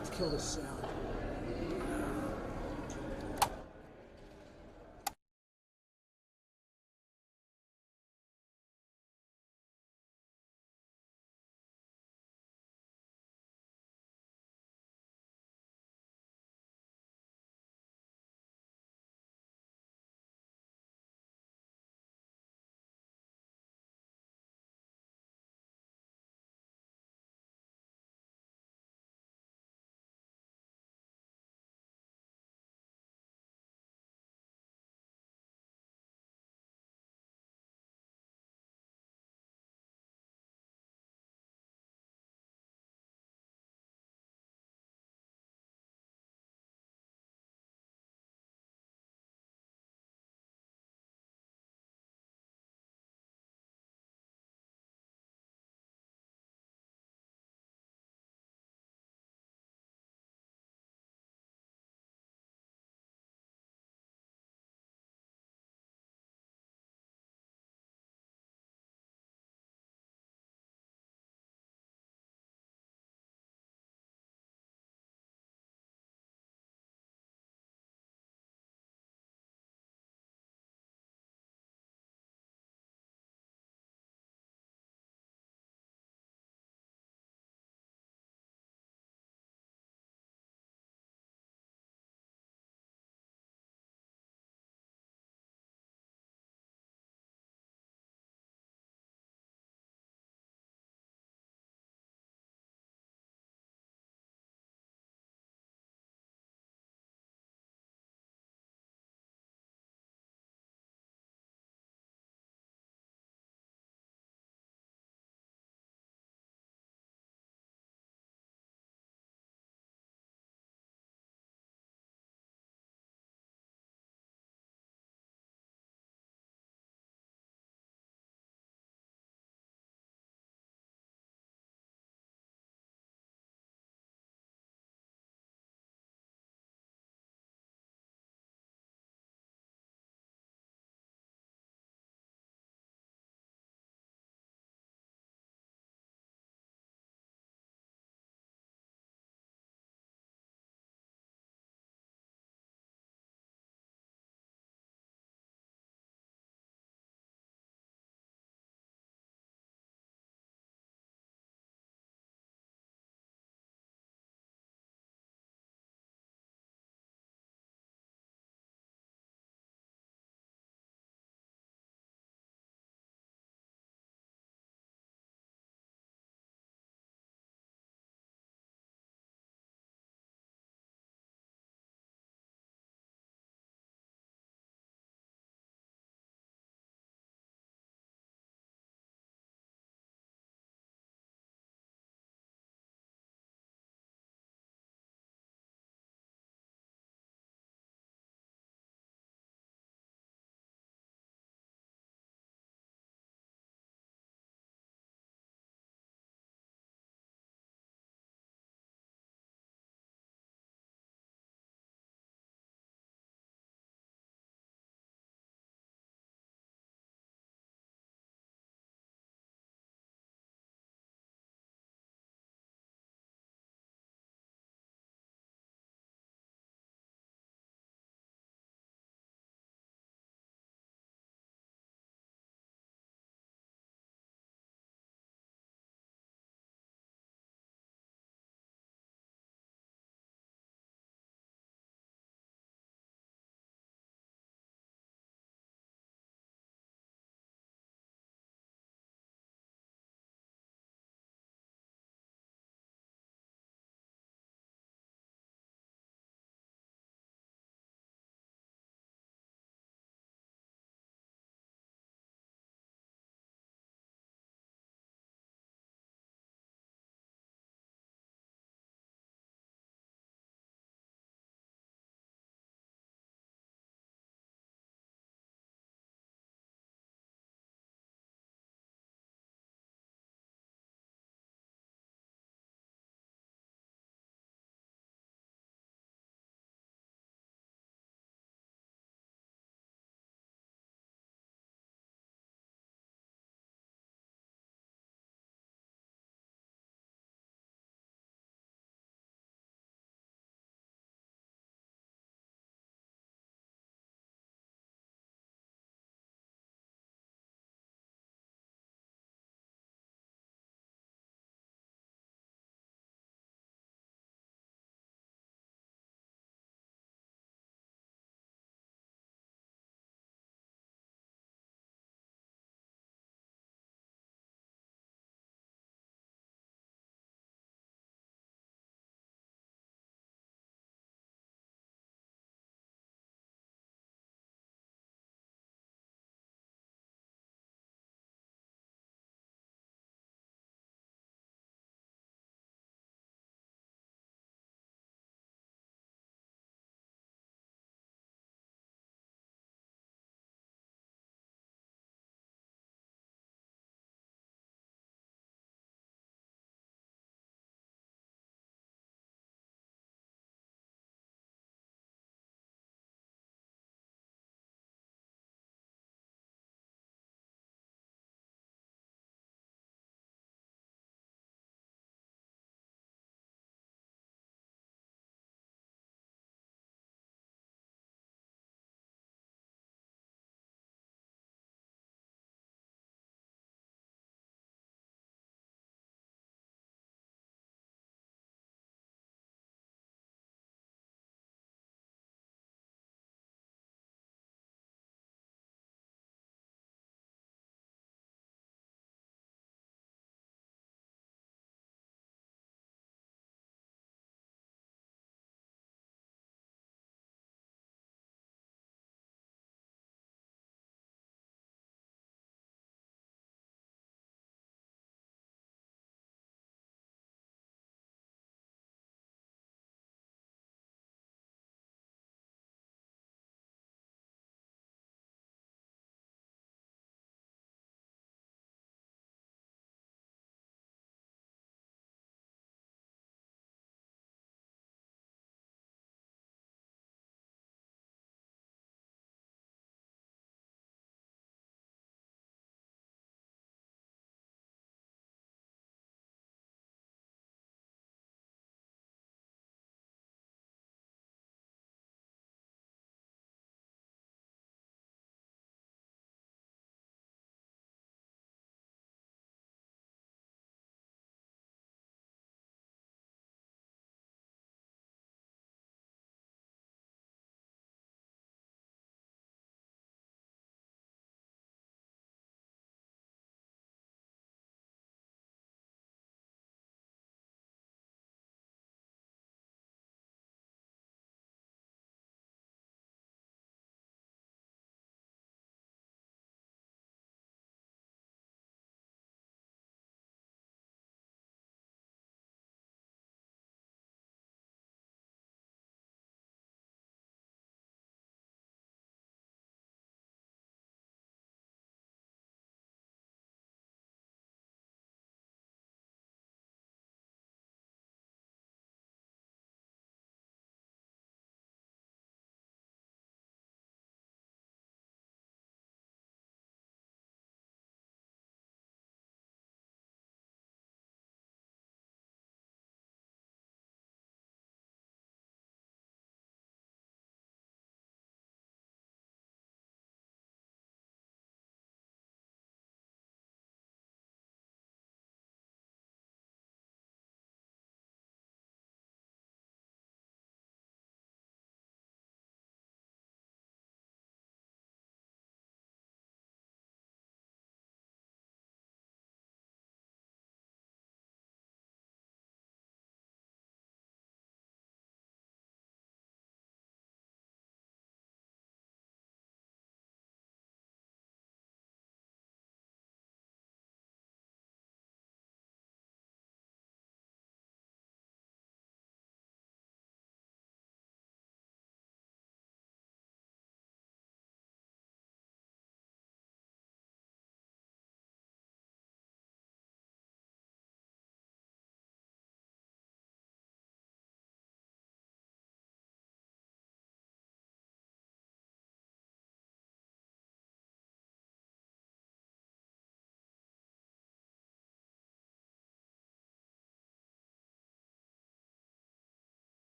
Let's kill this salad.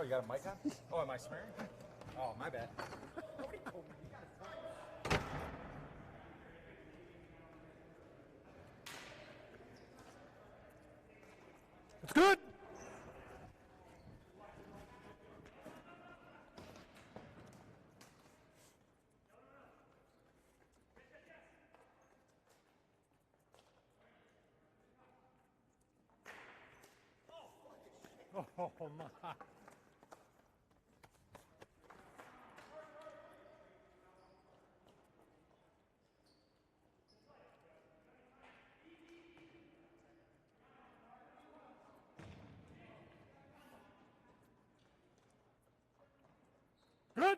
you got a mic on? Oh, am I swearing? Oh, my bad. It's good. Oh, my. Good.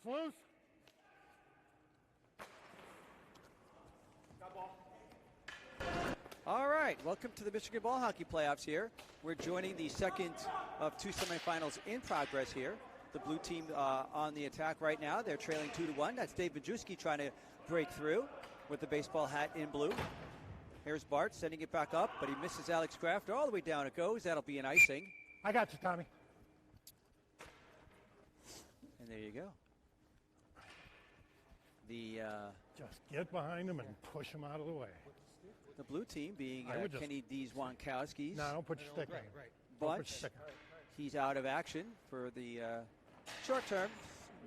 loose. All right, welcome to the Michigan Ball Hockey Playoffs here. We're joining the second of two semifinals in progress here. The blue team on the attack right now. They're trailing 2-1. That's Dave Majewski trying to break through with the baseball hat in blue. Here's Bart sending it back up, but he misses Alex Kraft. All the way down it goes. That'll be an icing. I got you, Tommy. And there you go. The Just get behind him and push him out of the way. the blue team being Kenny Dzwonkowski's No, don't put your stick on him. Don't put your bunch. stick on him. He's out of action for the short term,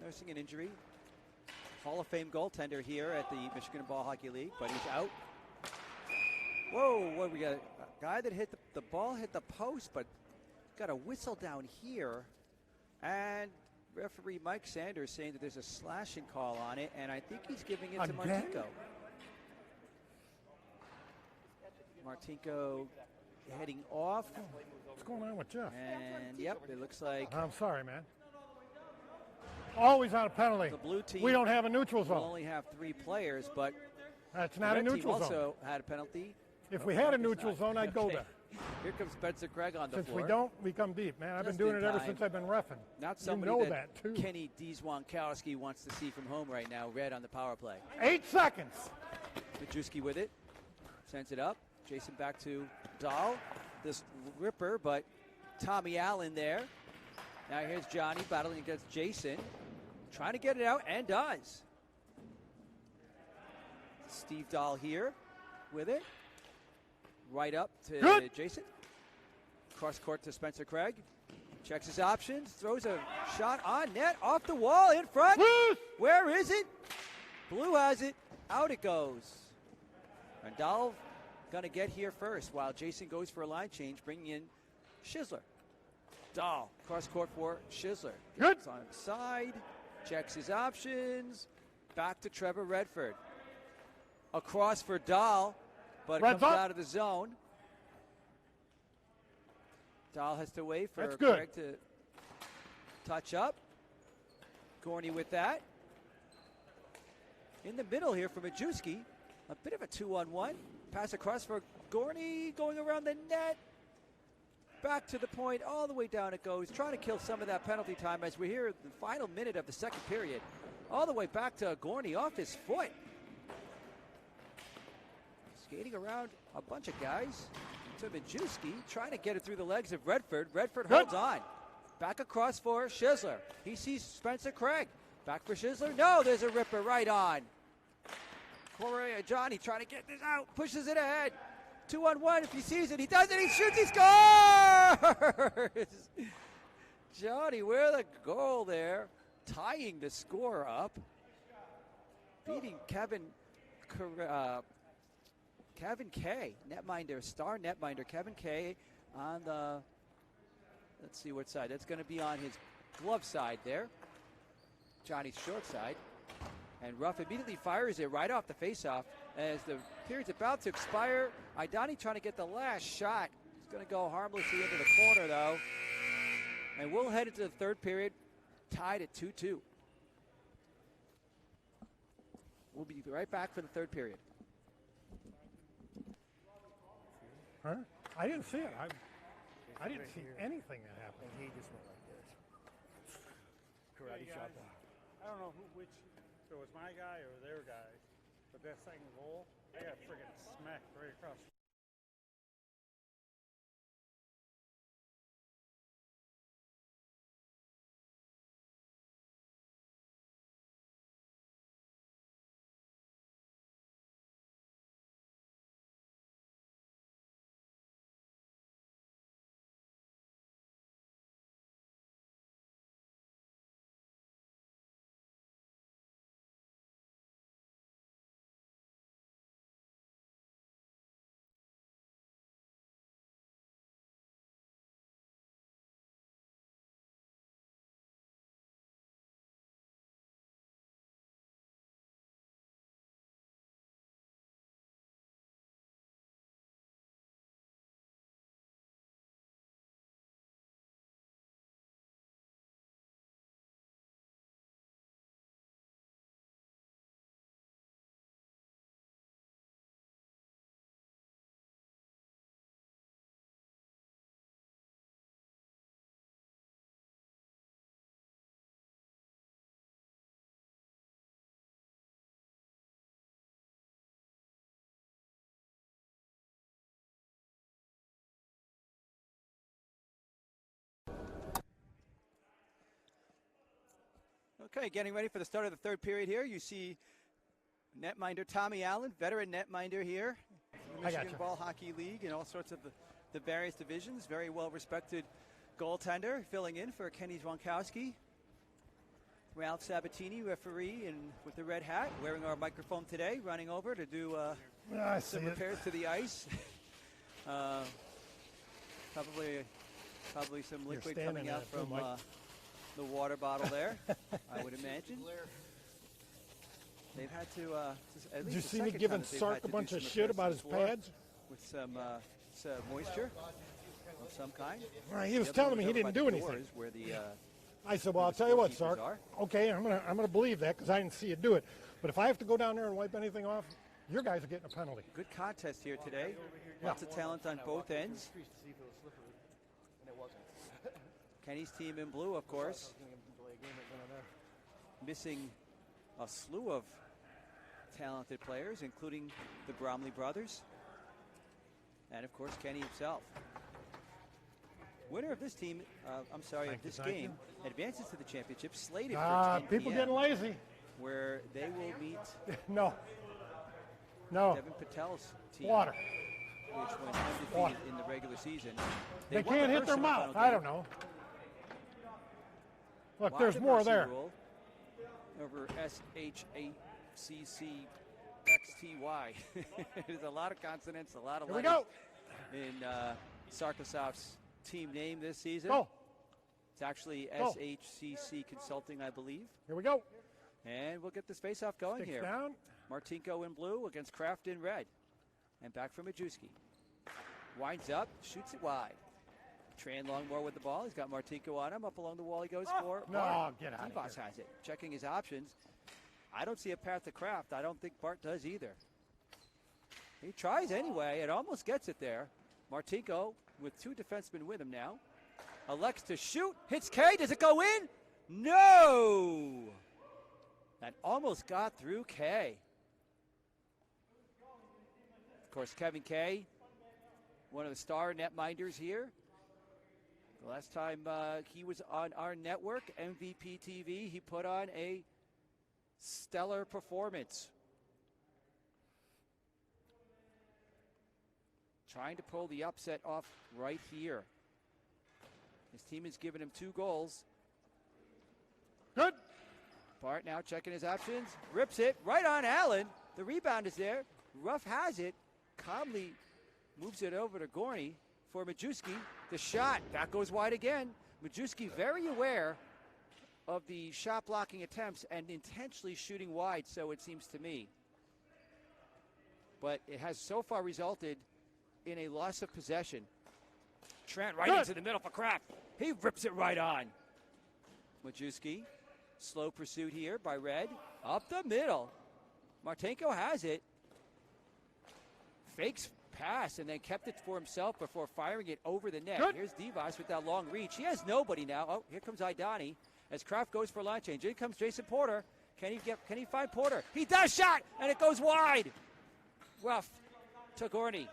nursing an injury. Hall of Fame goaltender here at the Michigan Ball Hockey League, but he's out. Whoa, what we got? A guy that hit the ball hit the post, but got a whistle down here. And referee Mike Sanders saying that there's a slashing call on it, and I think he's giving it to Again? Martinko. Martinko heading off. What's going on with Jeff? And yep, it looks like I'm sorry, man. Always on a penalty. the blue team We don't have a neutral will zone. only have 3 players, but That's the not a red team neutral zone. also had a penalty. If we had a neutral zone, I'd go Okay. there. Here comes Spencer Craig on the Since floor. we don't, we come deep, man. I've been Just doing in it ever time. since I've been reffing. Not You somebody know that, that, too. Kenny Dzwonkowski wants to see from home right now. Red on the power play. 8 seconds. Majewski with it. Sends it up. Jason back to Dahl. This ripper, but Tommy Allen there. Now here's Johnny battling against Jason. Trying to get it out, and does. Steve Dahl here with it. Right up to Good. Jason. Cross court to Spencer Craig. Checks his options. Throws a shot on net. Off the wall in front. Loose. Where is it? Blue has it. Out it goes. And Dahl going to get here first while Jason goes for a line change, bringing in Schisler. Dahl, cross court for Schisler. Good. Gets on side, checks his options. Back to Trevor Redford. Across for Dahl, but it Red's comes up. out of the zone. Dahl has to wait for That's good. Craig to touch up. Gorney with that. In the middle here for Majewski. A bit of a 2-on-1. Pass across for Gorney, going around the net. Back to the point, all the way down it goes. Trying to kill some of that penalty time as we're here at the final minute of the second period. All the way back to Gorney off his foot. Skating around a bunch of guys to Majewski, trying to get it through the legs of Redford. Redford Good. holds on. Back across for Schisler. He sees Spencer Craig. Back for Schisler. No, there's a ripper right on. Johnny trying to get this out. Pushes it ahead. 2-on-1 if he sees it. He does it. He shoots. He scores! Johnny with a goal there. Tying the score up. Beating Kevin Kay, netminder, star netminder Kevin Kay on the, let's see what side. That's going to be on his glove side there. Johnny's short side. And Ruff immediately fires it right off the faceoff as the period's about to expire. Aidani trying to get the last shot. He's going to go harmlessly into the corner, though. And we'll head into the third period, tied at 2-2. We'll be right back for the third period. Huh? I didn't see it. I didn't see anything that happened. And he just went like this. Karate chop him. I don't know which, if it was my guy or their guy, but that second goal, I got friggin' smacked right across Okay, getting ready for the start of the third period here. You see netminder Tommy Allen, veteran netminder here. Michigan Ball Hockey League and all sorts of the various divisions. Very well-respected goaltender, filling in for Kenny Zwonkowski. Ralph Sabatini, referee, and with the red hat, wearing our microphone today, running over to do some repairs to the ice. Probably some liquid coming out from the water bottle there, I would imagine. They've had to, at least Did you see me giving Sark a bunch of shit about his pads? With some moisture of some kind. Right, he was telling me he didn't do anything. Where the, I said, well, I'll tell you what, Sark. Okay, I'm gonna believe that because I didn't see you do it. But if I have to go down there and wipe anything off, your guys are getting a penalty. Good contest here today. Lots of talent on both ends. Kenny's team in blue, of course, missing a slew of talented players, including the Bromley brothers, and of course Kenny himself. Winner of this team, of this game, advances to the championship, slated for 10 people PM, getting lazy. where they will meet No. Devin Patel's team, Water. which went undefeated in the regular season. They won can't the hit their first mouth. semifinal I game. don't know. Look, Why there's the more mercy there. rule over SHACCXTY. There's a lot of consonants, a lot of Here we letters go. in Sarkisov's team name this season. Go. It's actually Go. SHCC Consulting, I believe. Here we go. And we'll get this face-off going Sticks here. down. Martinko in blue against Kraft in red. And back from Majewski. Winds up, shoots it wide. Tran Longmore with the ball. He's got Martinko on him. Up along the wall he goes for. No, Bart. get out of Devos here. has it. Checking his options. I don't see a path to Kraft. I don't think Bart does either. He tries anyway. It almost gets it there. Martinko with two defensemen with him now. Elects to shoot. Hits K. Does it go in? No! That almost got through K. Of course, Kevin K, one of the star netminders here. The last time he was on our network, MVP TV, he put on a stellar performance. Trying to pull the upset off right here. His team has given him 2 goals. Good. Bart now checking his options. Rips it right on Allen. The rebound is there. Ruff has it. Calmly moves it over to Gorney for Majewski. The shot, that goes wide again. Majewski very aware of the shot blocking attempts and intentionally shooting wide, so it seems to me. But it has so far resulted in a loss of possession. Trent right into the middle for Kraft. He rips it right on. Majewski, slow pursuit here by Red. Up the middle. Martinko has it. Fakes pass and then kept it for himself before firing it over the net. Good. Here's Devos with that long reach. He has nobody now. Oh, here comes Idani as Kraft goes for line change. In comes Jason Porter. Can he find Porter? He does, shot, and it goes wide. Ruff to Gorney.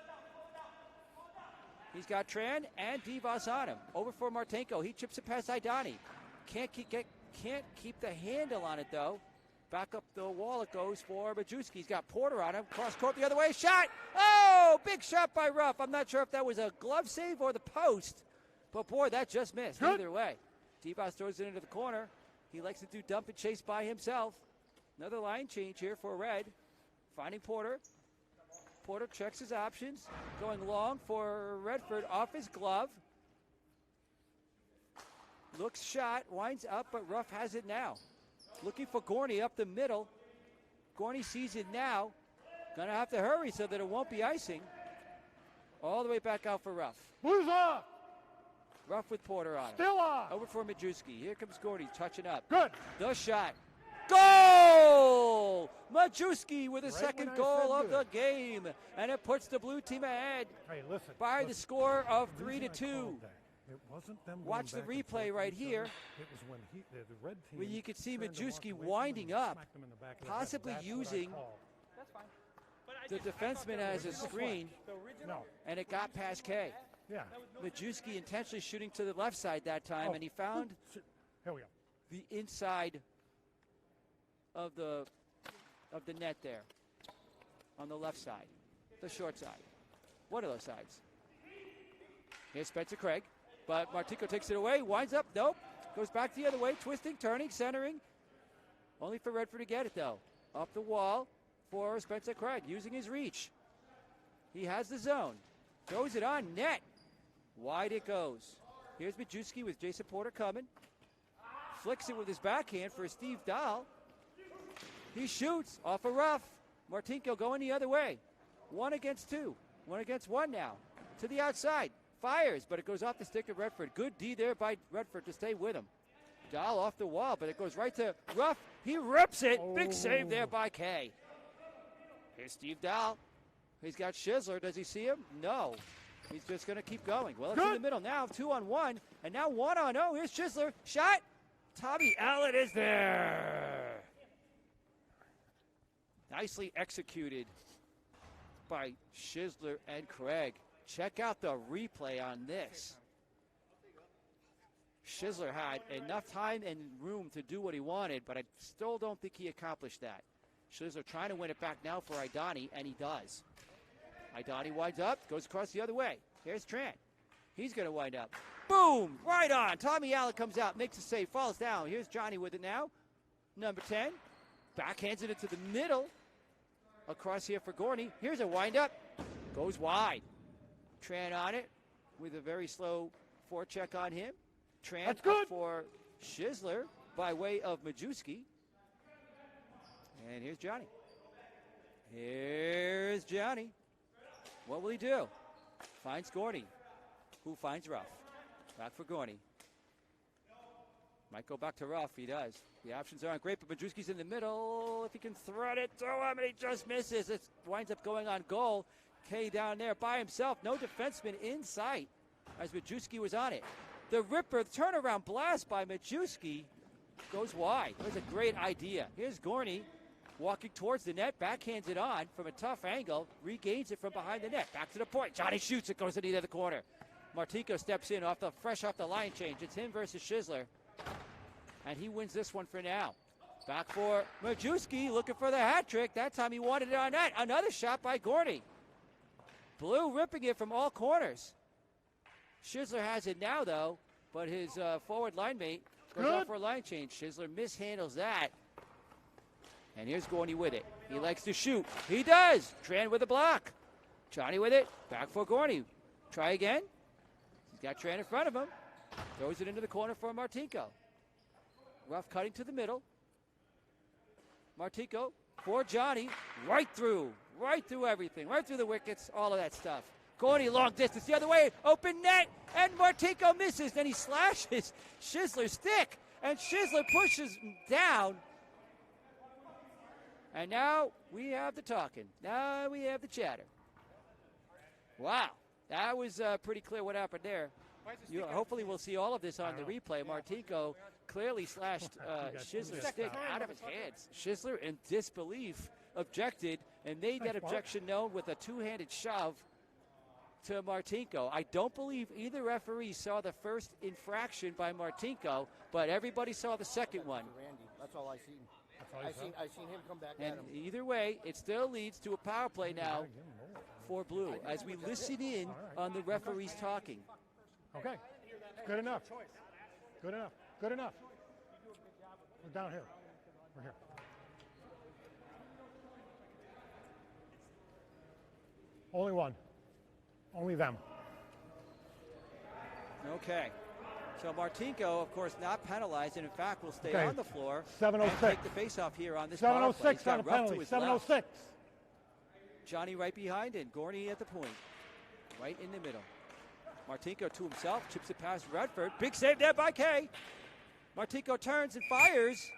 He's got Tran and Devos on him. Over for Martinko. He chips it past Idani. Can't keep the handle on it though. Back up the wall it goes for Majewski. He's got Porter on him. Cross court the other way. Shot! Oh! Big shot by Ruff. I'm not sure if that was a glove save or the post. But boy, that just missed. Good. Either way. Devos throws it into the corner. He likes to do dump and chase by himself. Another line change here for Red. Finding Porter. Porter checks his options. Going long for Redford off his glove. Looks shot. Winds up, but Ruff has it now. Looking for Gorney up the middle. Gorney sees it now. Gonna have to hurry so that it won't be icing. All the way back out for Ruff. Blues off. Ruff with Porter on him. Still off. Over for Majewski. Here comes Gorney touching up. Good. The shot. Goal! Majewski with his Right second when I goal said of the good. game. And it puts the blue team ahead Hey, listen. by the listen. score of The reason I 3-2. called that, it wasn't them going Watch the back and replay forth right with each here. other. It was when the red team Where you could see turned to walk Majewski away from him winding and up, smacked him in the back of the head. possibly That's what I using called. That's fine. But the defenseman as a screen, the original. No. and it got past K. Yeah. Majewski intentionally shooting to the left side that time, Oh. and he found Here we go. the inside of the net there on the left side, the short side. One of those sides. Here's Spencer Craig, but Martinko takes it away, winds up, nope, goes back the other way, twisting, turning, centering. Only for Redford to get it, though. Up the wall for Spencer Craig, using his reach. He has the zone. Throws it on net. Wide it goes. Here's Majewski with Jason Porter coming. Flicks it with his backhand for Steve Dahl. He shoots off a rough. Martinko going the other way. 1 against 2. 1 against 1 now. To the outside. Fires, but it goes off the stick of Redford. Good D there by Redford to stay with him. Dahl off the wall, but it goes right to Ruff. He rips it. Oh. Big save there by Kay. Here's Steve Dahl. He's got Schisler. Does he see him? No. He's just going to keep going. Well, it's in the middle now. 2-on-1. And now 1-on-0. Here's Schisler. Shot. Tommy Allen is there. Nicely executed by Schisler and Craig. Check out the replay on this. Schisler had enough time and room to do what he wanted, but I still don't think he accomplished that. Schisler trying to win it back now for Idani, and he does. Idani winds up, goes across the other way. Here's Trant. He's going to wind up. Boom! Right on. Tommy Allen comes out, makes a save, falls down. Here's Johnny with it now. Number 10. Backhands it into the middle. Across here for Gorney. Here's a windup. Goes wide. Trant on it with a very slow forecheck on him. Trant up for Schisler by way of Majewski. And here's Johnny. Here's Johnny. What will he do? Finds Gorney, who finds Ruff. Back for Gorney. Might go back to Ruff. He does. The options aren't great, but Majewski's in the middle. If he can thread it to him, and he just misses. It winds up going on goal. Kay down there by himself. No defenseman in sight as Majewski was on it. The ripper, the turnaround blast by Majewski goes wide. That was a great idea. Here's Gorney walking towards the net, backhands it on from a tough angle, regains it from behind the net. Back to the point. Johnny shoots it, goes to the other corner. Martinko steps in fresh off the line change. It's him versus Schisler. And he wins this one for now. Back for Majewski, looking for the hat trick. That time he wanted it on net. Another shot by Gorney. Blue ripping it from all corners. Schisler has it now, though, but his forward line mate goes off for a line change. Schisler mishandles that. And here's Gorney with it. He likes to shoot. He does. Tran with a block. Johnny with it. Back for Gorney. Try again. He's got Tran in front of him. Throws it into the corner for Martinko. Ruff cutting to the middle. Martinko for Johnny. Right through everything. Right through the wickets. All of that stuff. Gorney long distance the other way. Open net. And Martinko misses. Then he slashes Schisler's stick. And Schisler pushes him down. And now we have the talking. Now we have the chatter. Wow. That was pretty clear what happened there. Hopefully we'll see all of this on the replay. Martinko clearly slashed Schisler's stick out of his hands. Schisler, in disbelief, objected and made that objection known with a two-handed shove to Martinko. I don't believe either referee saw the first infraction by Martinko, but everybody saw the second one. Randy, that's all I seen. I seen him come back and at him. Either way, it still leads to a power play now for Blue as we listen in on the referees talking. Okay, good enough. Good enough. Good enough. We're down here. We're here. Only one. Only them. Okay. So Martinko, of course, not penalized, and in fact will stay on the floor. 7:06. And take the face-off here on this power play. 7:06 on the penalty. 7:06. Johnny right behind, and Gorney at the point. Right in the middle. Martinko to himself, chips it past Redford. Big save there by Kay. Martinko turns and fires.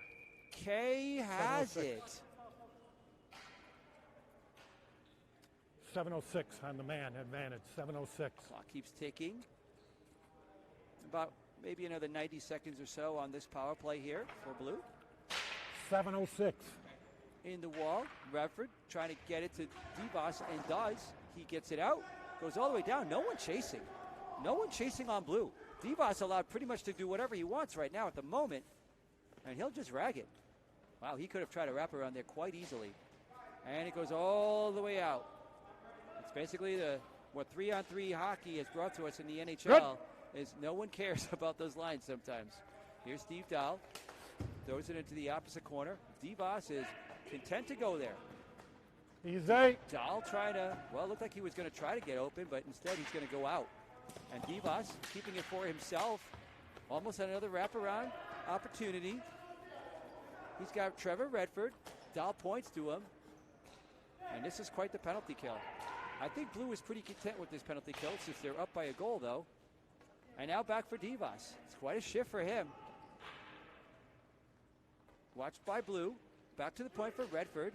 Kay has it. 7:06 on the man advantage. 7:06. Clock keeps ticking. About maybe another 90 seconds or so on this power play here for Blue. 7:06. In the wall, Redford trying to get it to DeVos, and does. He gets it out, goes all the way down. No one chasing. No one chasing on Blue. DeVos allowed pretty much to do whatever he wants right now at the moment, and he'll just rag it. Wow, he could have tried to wrap around there quite easily. And it goes all the way out. It's basically what 3-on-3 hockey has brought to us in the NHL is no one cares about those lines sometimes. Here's Steve Dahl. Throws it into the opposite corner. DeVos is content to go there. Easy. Dahl trying to, well, it looked like he was going to try to get open, but instead he's going to go out. And DeVos keeping it for himself. Almost another wraparound opportunity. He's got Trevor Redford. Dahl points to him. And this is quite the penalty kill. I think Blue is pretty content with this penalty kill since they're up by a goal, though. And now back for DeVos. It's quite a shift for him. Watched by Blue. Back to the point for Redford.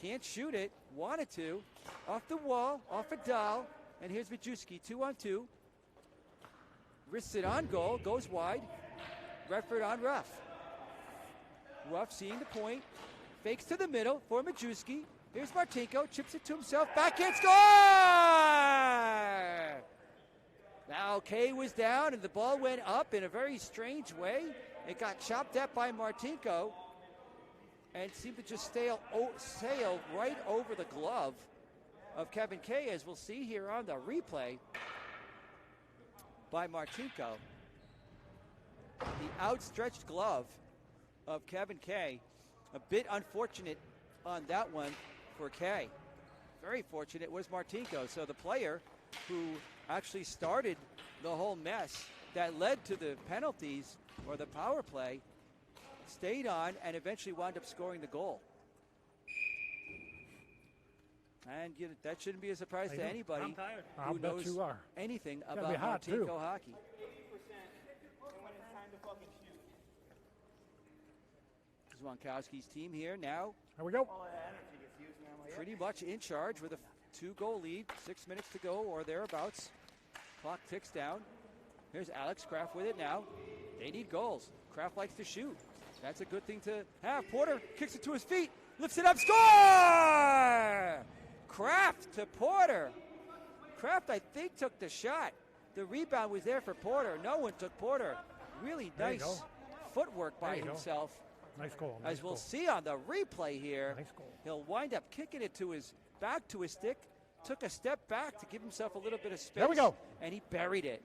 Can't shoot it. Wanted to. Off the wall. Off a Dahl. And here's Majewski. 2-on-2. Wrists it on goal. Goes wide. Redford on Ruff. Ruff seeing the point. Fakes to the middle for Majewski. Here's Martinko. Chips it to himself. Backhand score! Now Kay was down and the ball went up in a very strange way. It got chopped at by Martinko and seemed to just sail right over the glove of Kevin Kay, as we'll see here on the replay by Martinko. The outstretched glove of Kevin Kay. A bit unfortunate on that one for Kay. Very fortunate was Martinko. So the player who actually started the whole mess that led to the penalties or the power play stayed on and eventually wound up scoring the goal. And that shouldn't be a surprise to anybody who knows anything about Martinko hockey. Mccullough's team here now. Here we go. Pretty much in charge with a 2-goal lead. 6 minutes to go or thereabouts. Clock ticks down. Here's Alex Kraft with it now. They need goals. Kraft likes to shoot. That's a good thing to have. Porter kicks it to his feet. Lifts it up. Score! Kraft to Porter. Kraft, I think, took the shot. The rebound was there for Porter. No one took Porter. Really nice footwork by himself. Nice goal. As we'll see on the replay here, he'll wind up kicking it to his back to his stick. Took a step back to give himself a little bit of space. There we go. And he buried it.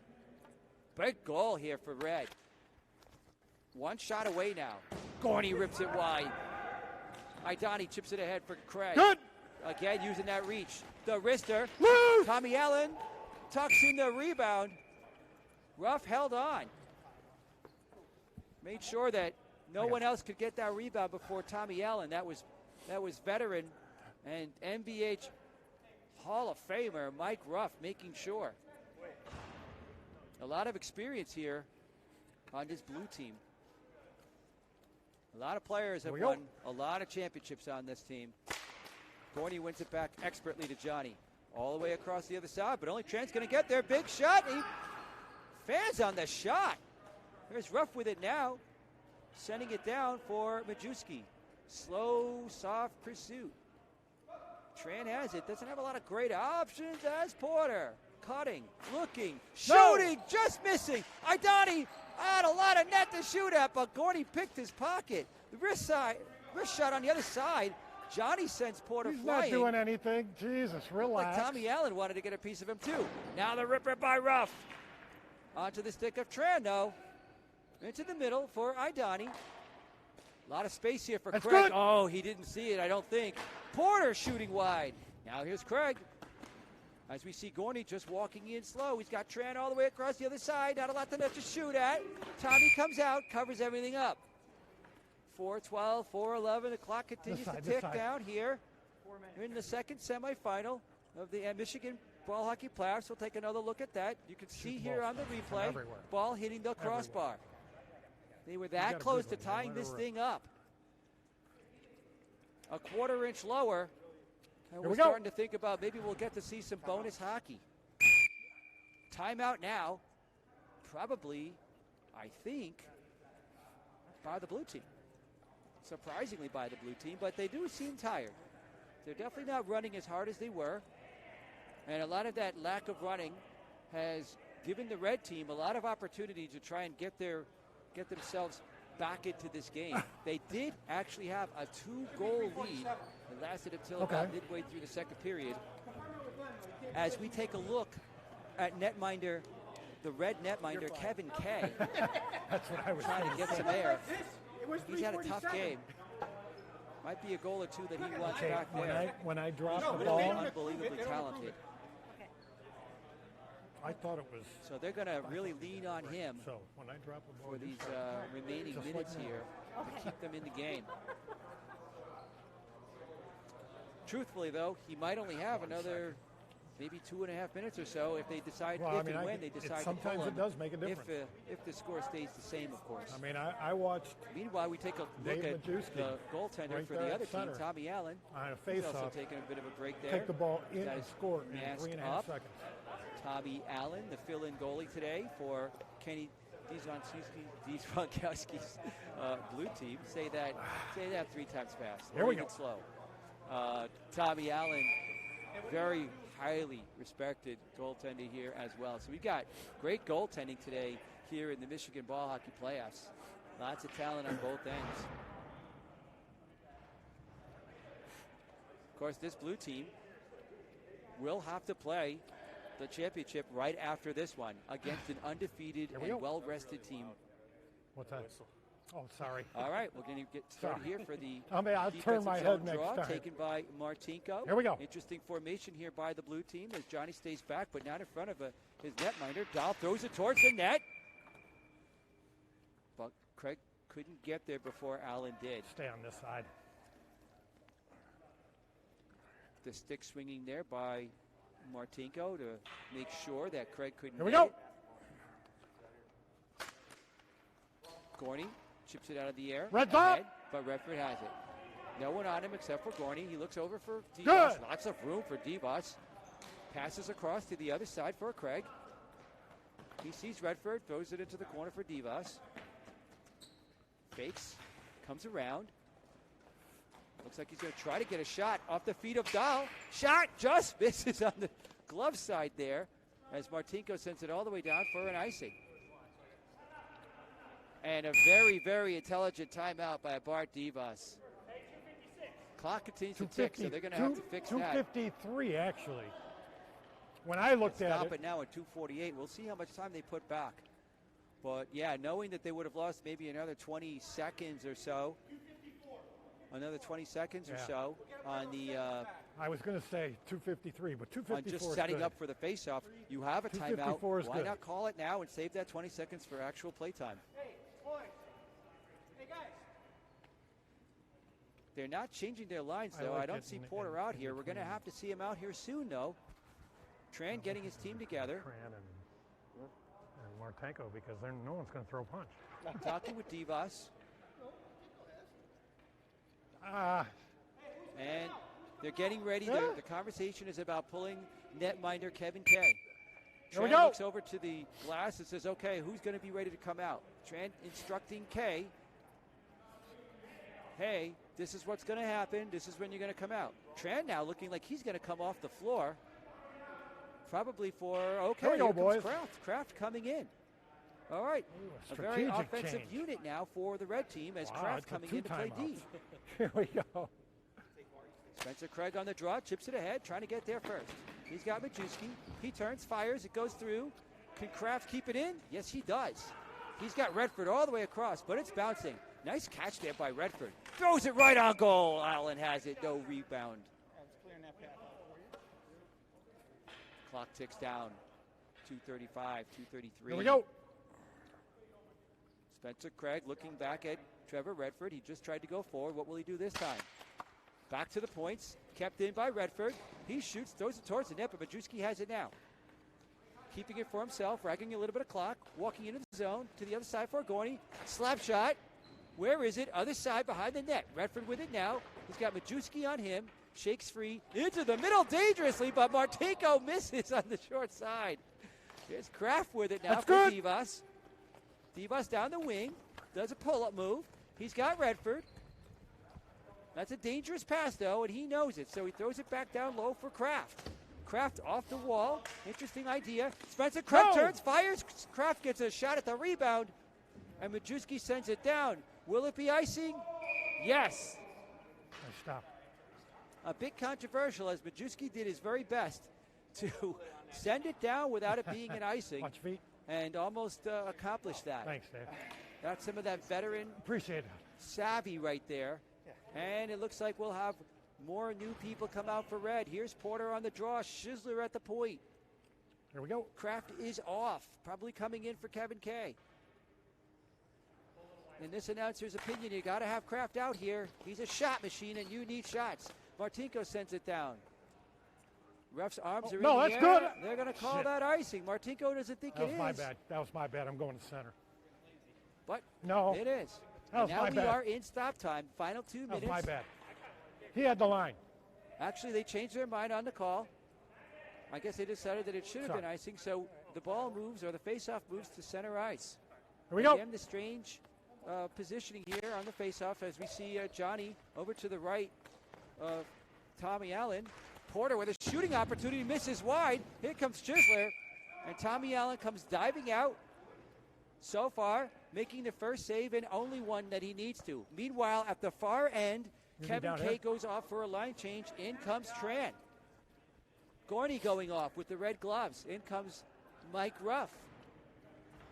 Big goal here for Red. One shot away now. Gorney rips it wide. Idani chips it ahead for Craig. Good. Again, using that reach. The wrister. Woo! Tommy Allen tucks in the rebound. Ruff held on. Made sure that no one else could get that rebound before Tommy Allen. That was veteran and MBH Hall of Famer Mike Ruff making sure. A lot of experience here on this Blue team. A lot of players have won a lot of championships on this team. Gorney wins it back expertly to Johnny. All the way across the other side, but only Trent's going to get there. Big shot. Fans on the shot. There's Ruff with it now. Sending it down for Majewski. Slow, soft pursuit. Tran has it. Doesn't have a lot of great options as Porter. Cutting, looking, shooting, just missing. Idani had a lot of net to shoot at, but Gorney picked his pocket. The wrist shot on the other side. Johnny sends Porter flying. He's not doing anything. Jesus, relax. Like Tommy Allen wanted to get a piece of him too. Now the ripper by Ruff. Onto the stick of Tran, though. Into the middle for Idani. A lot of space here for Craig. Good. Oh, he didn't see it, I don't think. Porter shooting wide. Now here's Craig. As we see Gorney just walking in slow. He's got Tran all the way across the other side. Not a lot to net to shoot at. Tommy comes out, covers everything up. 4:12, 4:11. The clock continues to tick down here. We're in the second semifinal of the Michigan Ball Hockey Playoffs. We'll take another look at that. You can see here on the replay, ball hitting the crossbar. They were that close to tying this thing up. A quarter-inch lower. And we're starting to think about maybe we'll get to see some bonus hockey. Timeout now. Probably, I think, by the Blue team. Surprisingly by the Blue team, but they do seem tired. They're definitely not running as hard as they were. And a lot of that lack of running has given the Red team a lot of opportunity to try and get themselves back into this game. They did actually have a 2-goal lead. It lasted until about midway through the second period. As we take a look at netminder, the red netminder, Kevin Kay. That's what I was trying to get some air. He's had a tough 3:47. game. Might be a goal or two that he wants back there. When I dropped the Really ball, unbelievably talented. I thought it was. So they're going to really lean on him So when I drop the ball, for these remaining Just like minutes that. here to keep them in the game. Truthfully, though, he might only have another maybe 2.5 minutes or so if they decide, Well, when they decide to sometimes pull him. it does make a difference. If the score stays the same, of course. I mean, I watched Meanwhile, we take a look Dave at Majewski the goaltender right for there the at other team, center Tommy Allen. on a He's also face-off, taking a bit of a break there. take the ball in Got and his score in mask 3.5 up. seconds. Tommy Allen, the fill-in goalie today for Kenny Mccullough's blue team. Say that 3 times fast. Here we Even go. Slow. Tommy Allen, very highly respected goaltender here as well. So we got great goaltending today here in the Michigan Ball Hockey Playoffs. Lots of talent on both ends. Of course, this blue team will have to play the championship right after this one against an undefeated Here we go. and well-rested team. What's that? Oh, sorry. All right, we're going to get started Sorry. here for the I'll turn defensive my zone head next draw time. taken by Martinko. Here we go. Interesting formation here by the blue team as Johnny stays back, but not in front of his netminder. Dahl throws it towards the net. But Craig couldn't get there before Allen did. Stay on this side. The stick swinging there by Martinko to make sure that Craig couldn't Here we get go. it. Gorney chips it out of the air. Red's up. ahead, but Redford has it. No one on him except for Gorney. He looks over for Devos. Good. Lots of room for Devos. Passes across to the other side for Craig. He sees Redford, throws it into the corner for Devos. Fakes, comes around. Looks like he's going to try to get a shot off the feet of Dahl. Shot just misses on the glove side there as Martinko sends it all the way down for an icing. And a very, very intelligent timeout by Bart Devos. Clock continues to tick, so they're going to have to fix that. 2:53 actually. When I looked at Stop it, it now at 2:48. We'll see how much time they put back. But, yeah, knowing that they would have lost maybe another 20 seconds or so, or so on the I was going to say 2:53, but 2:54 on just is setting good. up for the face-off. You have a 2:54 timeout. is Why good. not call it now and save that 20 seconds for actual play time? They're not changing their lines, I though. like I don't it see in- Porter in- out in here. We're going to between. have to see him out here soon, though. Tran getting his team together, Tran and Martinko, because no one's going to throw a punch. talking with Devos, and they're getting ready. Yeah. The conversation is about pulling netminder Kevin Kay. Here we Tran go. looks over to the glass and says, okay, who's going to be ready to come out? Tran instructing Kay, hey, this is what's going to happen. This is when you're going to come out. Tran now looking like he's going to come off the floor. Probably for, okay, Here we go, here comes boys. Kraft coming in. All right, Ooh, a very strategic offensive change. unit now for the red team as Wow, Kraft it's a coming two in to play D. timeouts. Here we go. Spencer Craig on the draw, chips it ahead, trying to get there first. He's got Majewski. He turns, fires, it goes through. Can Kraft keep it in? Yes, he does. He's got Redford all the way across, but it's bouncing. Nice catch there by Redford. Throws it right on goal. Allen has it, no rebound. Clock ticks down. 2:35, 2:33. Here we go. Spencer Craig looking back at Trevor Redford. He just tried to go forward. What will he do this time? Back to the points. Kept in by Redford. He shoots, throws it towards the net, but Majewski has it now. Keeping it for himself, ragging a little bit of clock. Walking into the zone to the other side for Gorney. Slap shot. Where is it? Other side behind the net. Redford with it now. He's got Majewski on him. Shakes free. Into the middle dangerously, but Martinko misses on the short side. Here's Kraft with it now That's for good. Devos. Devos down the wing. Does a pull-up move. He's got Redford. That's a dangerous pass, though, and he knows it. So he throws it back down low for Kraft. Kraft off the wall. Interesting idea. Spencer Kraft No. turns, fires. Kraft gets a shot at the rebound. and Majewski sends it down. Will it be icing? Yes. Nice stop. A bit controversial as Majewski did his very best to send it down without it being an icing. Watch feet. And almost accomplished that. Thanks, Dave. Got some of that veteran Appreciate it. savvy right there. And it looks like we'll have more new people come out for red. Here's Porter on the draw. Schisler at the point. Here we go. Kraft is off. Probably coming in for Kevin Kay. In this announcer's opinion, you got to have Kraft out here. He's a shot machine, and you need shots. Martinko sends it down. Ref's arms are in the that's air. good. They're going to call Shit. that icing. Martinko doesn't think That it was is. my bad. That was my bad. I'm going to center. But No. it is. That was And now my we bad. are in stop time. Final 2 That minutes. was my bad. He had the line. Actually, they changed their mind on the call. I guess they decided that it should have been icing, so the ball moves, or the faceoff moves to center ice. Here we go. Again, the strange positioning here on the faceoff as we see Johnny over to the right of Tommy Allen. Porter with a shooting opportunity, misses wide. Here comes Schisler, and Tommy Allen comes diving out. So far, making the first save and only one that he needs to. Meanwhile, at the far end, Kevin down Kay here? goes off for a line change. In comes Tran. Gorney going off with the red gloves. In comes Mike Ruff.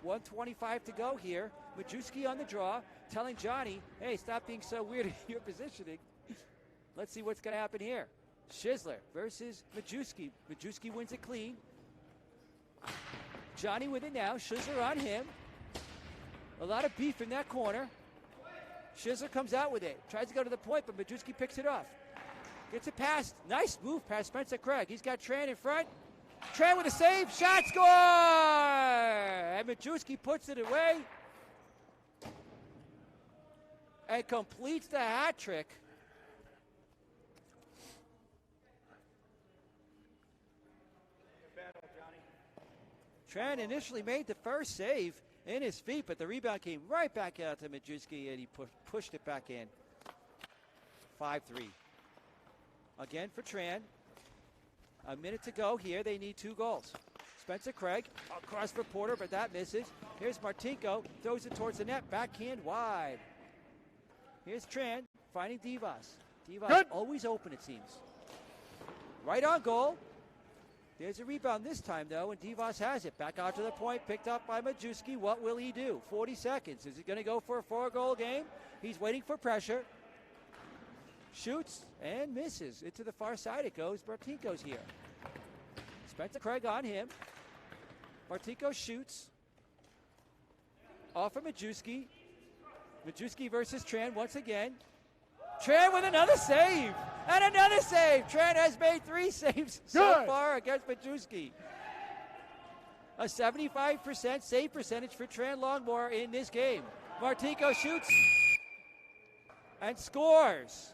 1:25 to go here. Majewski on the draw, telling Johnny, hey, stop being so weird in your positioning. Let's see what's going to happen here. Schisler versus Majewski. Majewski wins it clean. Johnny with it now. Schisler on him. A lot of beef in that corner. Schisler comes out with it. Tries to go to the point, but Majewski picks it off. Gets it past. Nice move past Spencer Craig. He's got Tran in front. Tran with a save. Shot score! And Majewski puts it away. And completes the hat trick. Tran initially made the first save in his feet, but the rebound came right back out to Majewski, and he pushed it back in. 5-3. Again for Tran. A minute to go here. They need 2 goals. Spencer Craig across for Porter, but that misses. Here's Martinko. Throws it towards the net. Backhand wide. Here's Tran finding Divas. Divas always open, it seems. Right on goal. There's a rebound this time, though, and Divas has it. Back out to the point, picked up by Majewski. What will he do? 40 seconds. Is he going to go for a 4-goal game? He's waiting for pressure. Shoots and misses. Into the far side it goes. Martinko's here. Spencer Craig on him. Martinko shoots. Off of Majewski. Majewski versus Tran once again. Tran with another save. And another save. Tran has made 3 saves so far against Majewski. A 75% save percentage for Tran Longmore in this game. Martinko shoots and scores.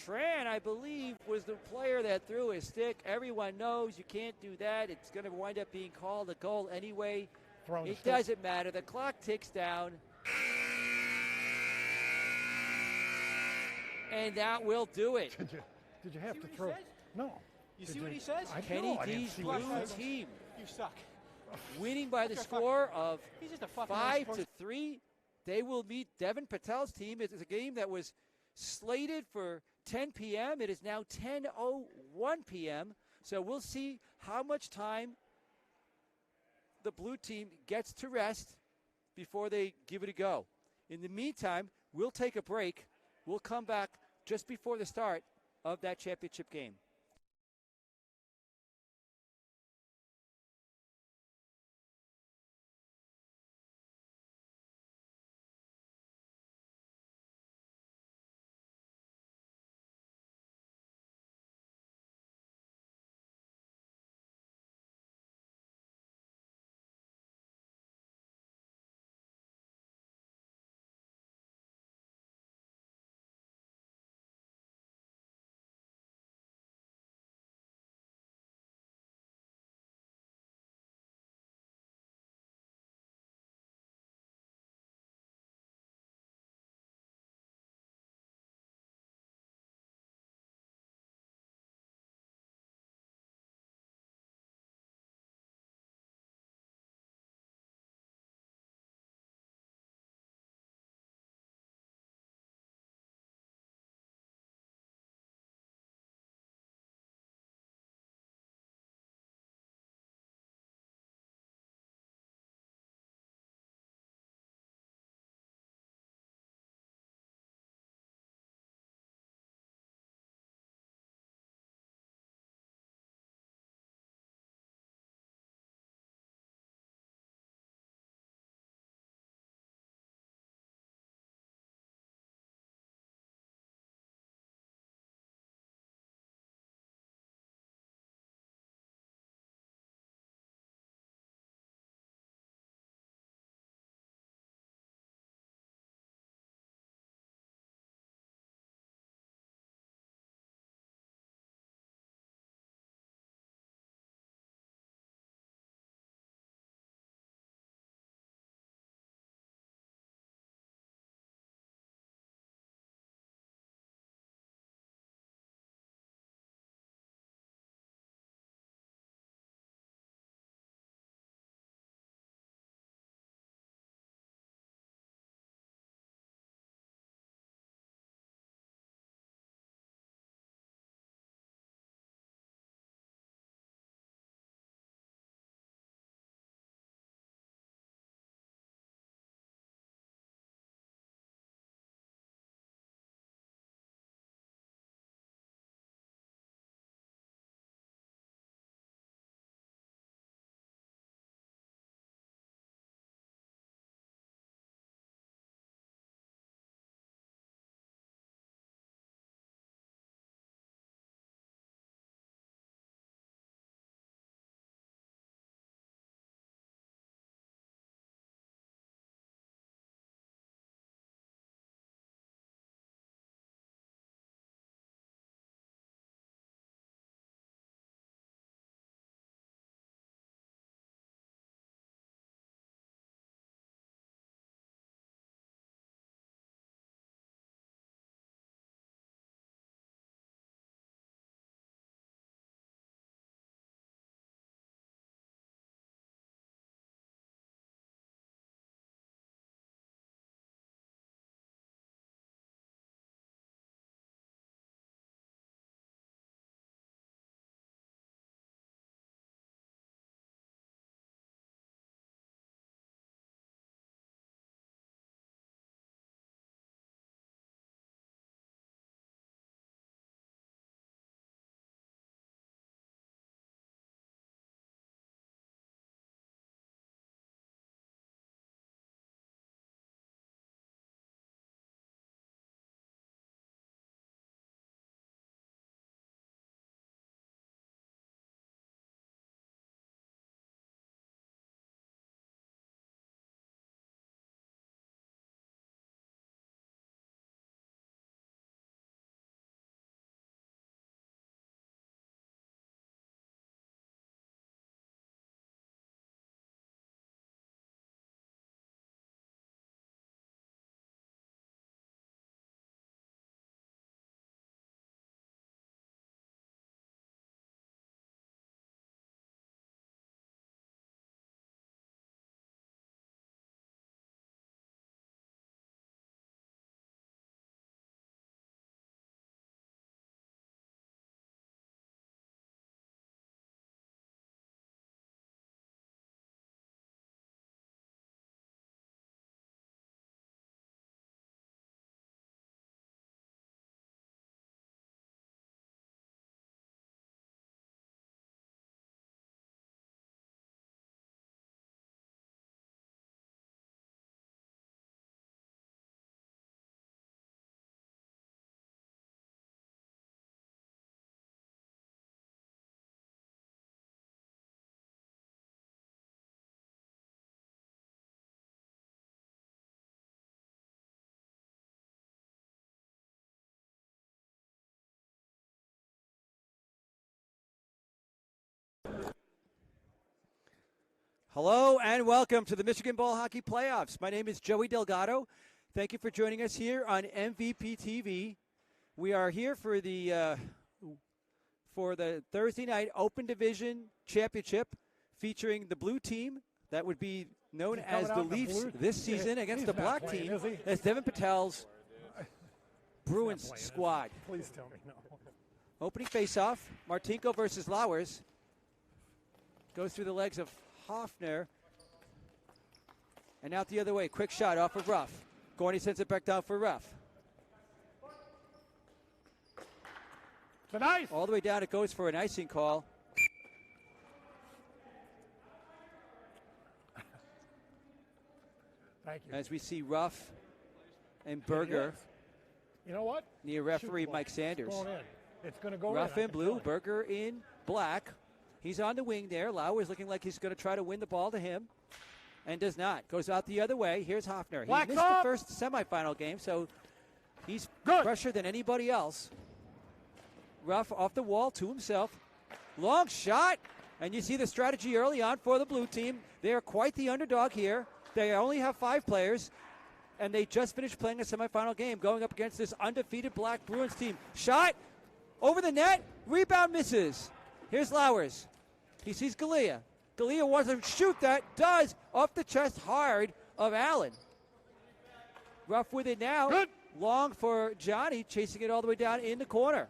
Tran, I believe, was the player that threw his stick. Everyone knows you can't do that. It's going to wind up being called a goal anyway. It doesn't matter. The clock ticks down. And that will do it. Did you have to throw? No. You see what he says? Kenny D's blue team You suck. winning by the score of He's just a fucking 5-3. They will meet Devin Patel's team. It is a game that was slated for 10 p.m. It is now 10:01 p.m. So we'll see how much time the blue team gets to rest before they give it a go. In the meantime, we'll take a break. We'll come back just before the start of that championship game. Hello and welcome to the Michigan Ball Hockey Playoffs. My name is Joey Delgado. Thank you for joining us here on MVP TV. We are here for the Thursday night Open Division Championship featuring the blue team that would be known as the Leafs this season against the black team as Devin Patel's Bruins squad. Please tell me no. Opening faceoff, Martinko versus Lauers. Goes through the legs of Hoffner. And out the other way. Quick shot off of Ruff. Gorney sends it back down for Ruff. It's an ice. All the way down, it goes for an icing call. Thank you. As we see Ruff and Berger You know what? near referee Mike It's Sanders. going in. It's going to go Ruff in. in blue, Berger in black. He's on the wing there. Lauer's looking like he's going to try to win the ball to him. And does not. Goes out the other way. Here's Hoffner. He missed the first semifinal game, so he's fresher than anybody else. Ruff off the wall to himself. Long shot. And you see the strategy early on for the blue team. They are quite the underdog here. They only have 5 players. And they just finished playing a semifinal game going up against this undefeated black Bruins team. Shot over the net. Rebound misses. Here's Lauers. He sees Galea. Galea wants to shoot that. Does. Off the chest hard of Allen. Ruff with it now. Good. Long for Johnny. Chasing it all the way down in the corner.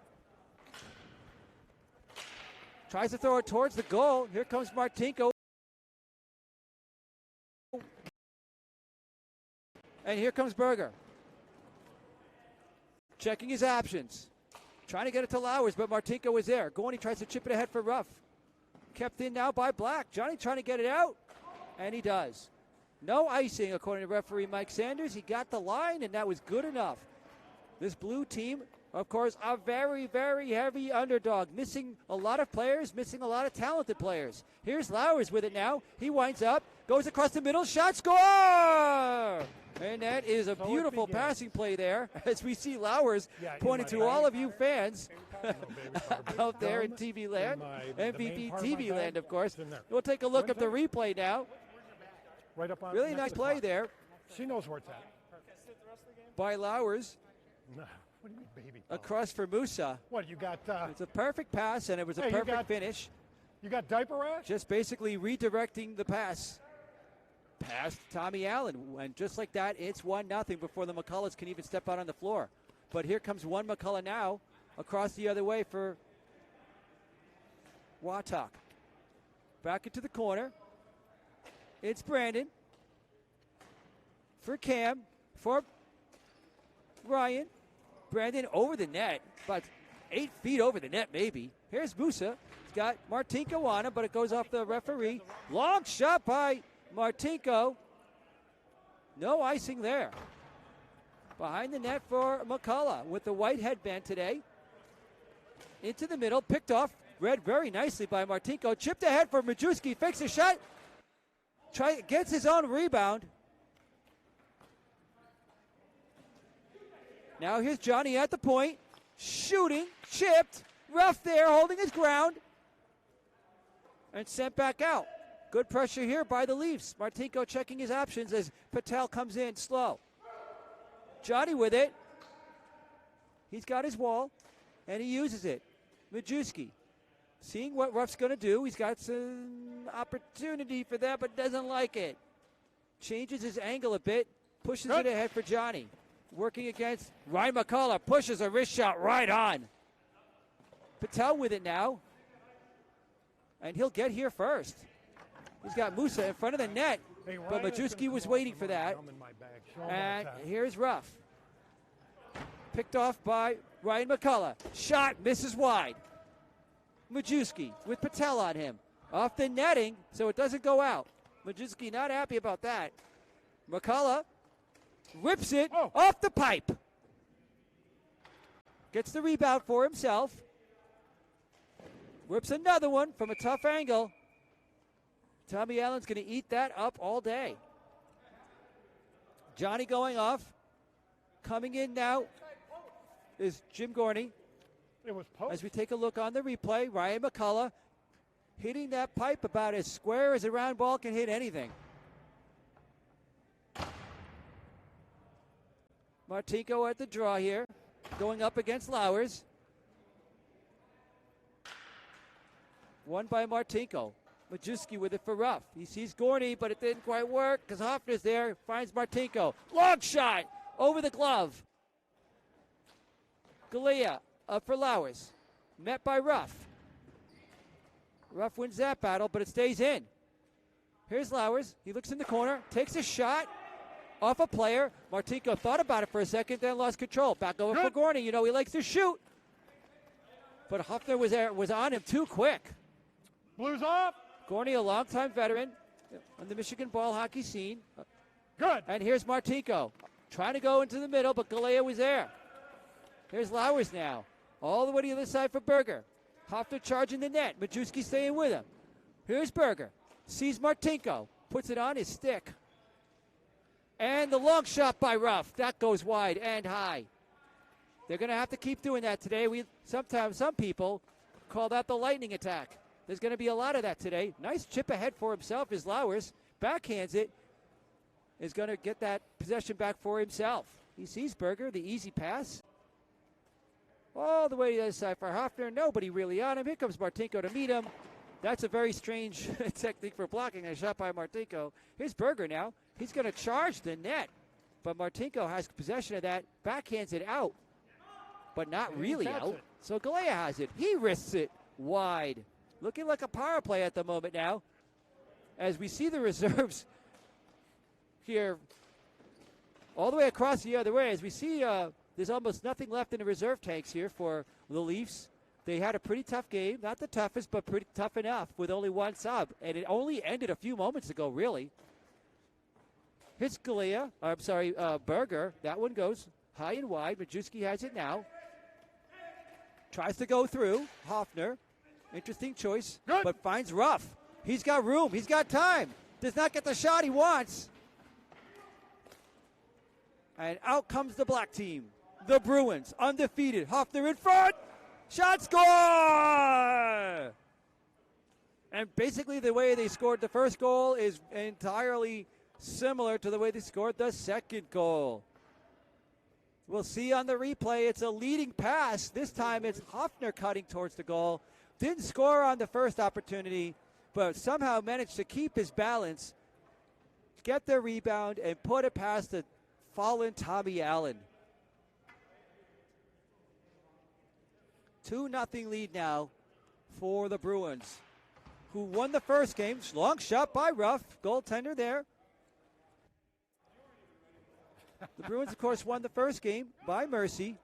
Tries to throw it towards the goal. Here comes Martinko. And here comes Berger. Checking his options. Trying to get it to Lauers, but Martinko is there. Gorney tries to chip it ahead for Ruff. Kept in now by Black. Johnny trying to get it out, and he does. No icing, according to referee Mike Sanders. He got the line, and that was good enough. This blue team, of course, a very, very heavy underdog. Missing a lot of players, missing a lot of talented players. Here's Lauers with it now. He winds up, goes across the middle, shot, score! And that is a beautiful passing play there, as we see Lauers pointing to all of you fans out there in TV land, MVP TV land, of course. We'll take a look at the replay now. Right up on Really nice play there She knows where it's at. by Lauers. No. What do you mean, baby? Across for Musa. What, you got It's a perfect pass, and it was a perfect finish. You got diaper rash? Just basically redirecting the pass. Past Tommy Allen. And just like that, it's 1-0 before the McCulloughs can even step out on the floor. But here comes one McCullough now across the other way for Watak. Back into the corner. It's Brandon. For Cam. For Ryan. Brandon over the net. About 8 feet over the net, maybe. Here's Musa. He's got Martinko on him, but it goes off the referee. Long shot by Martinko. No icing there. Behind the net for McCullough with the white headband today. Into the middle, picked off, read very nicely by Martinko. Chipped ahead for Majewski, fakes a shot. Gets his own rebound. Now here's Johnny at the point. Shooting, chipped. Ruff there, holding his ground. And sent back out. Good pressure here by the Leafs. Martinko checking his options as Patel comes in slow. Johnny with it. He's got his wall, and he uses it. Majewski, seeing what Ruff's going to do. He's got some opportunity for that, but doesn't like it. Changes his angle a bit, pushes it ahead for Johnny. Working against Ryan McCullough, pushes a wrist shot right on. Patel with it now, and he'll get here first. He's got Musa in front of the net, but Majewski was waiting for that. And here's Ruff. Picked off by Ryan McCullough. Shot misses wide. Majewski with Patel on him. Off the netting, so it doesn't go out. Majewski not happy about that. McCullough whips it off the pipe. Gets the rebound for himself. Whips another one from a tough angle. Tommy Allen's going to eat that up all day. Johnny going off. Coming in now is Jim Gorney. It was post. As we take a look on the replay, Ryan McCullough hitting that pipe about as square as a round ball can hit anything. Martinko at the draw here, going up against Lowers. Won by Martinko. Majewski with it for Ruff. He sees Gorney, but it didn't quite work because Hoffner's there. Finds Martinko. Long shot over the glove. Galea up for Lowers. Met by Ruff. Ruff wins that battle, but it stays in. Here's Lowers. He looks in the corner, takes a shot off a player. Martinko thought about it for a second, then lost control. Back over for Gorney. You know, he likes to shoot. But Hoffner was on him too quick. Blues off. Gorney, a longtime veteran on the Michigan ball hockey scene. Good. And here's Martinko trying to go into the middle, but Galea was there. Here's Lowers now. All the way to the other side for Berger. Hoffner charging the net. Majewski staying with him. Here's Berger. Sees Martinko. Puts it on his stick. And the long shot by Ruff. That goes wide and high. They're going to have to keep doing that today. Sometimes some people call that the lightning attack. There's going to be a lot of that today. Nice chip ahead for himself as Lowers backhands it. Is going to get that possession back for himself. He sees Berger, the easy pass. All the way to the other side for Hoffner. Nobody really on him. Here comes Martinko to meet him. That's a very strange technique for blocking a shot by Martinko. Here's Berger now. He's going to charge the net. But Martinko has possession of that. Backhands it out. But not really out. So Galea has it. He risks it wide. Looking like a power play at the moment now. As we see the reserves here all the way across the other way. As we see there's almost nothing left in the reserve tanks here for the Leafs. They had a pretty tough game. Not the toughest, but pretty tough enough with only one sub. And it only ended a few moments ago, really. Here's Berger. That one goes high and wide. Majewski has it now. Tries to go through. Hoffner. Interesting choice. Good. But finds Ruff. He's got room. He's got time. Does not get the shot he wants. And out comes the black team. The Bruins, undefeated. Hoffner in front. Shot score! And basically the way they scored the first goal is entirely similar to the way they scored the second goal. We'll see on the replay, it's a leading pass. This time it's Hoffner cutting towards the goal. Didn't score on the first opportunity, but somehow managed to keep his balance, get the rebound, and put it past the fallen Tommy Allen. 2-0 lead now for the Bruins, who won the first game. Long shot by Ruff, goaltender there. The Bruins, of course, won the first game by mercy.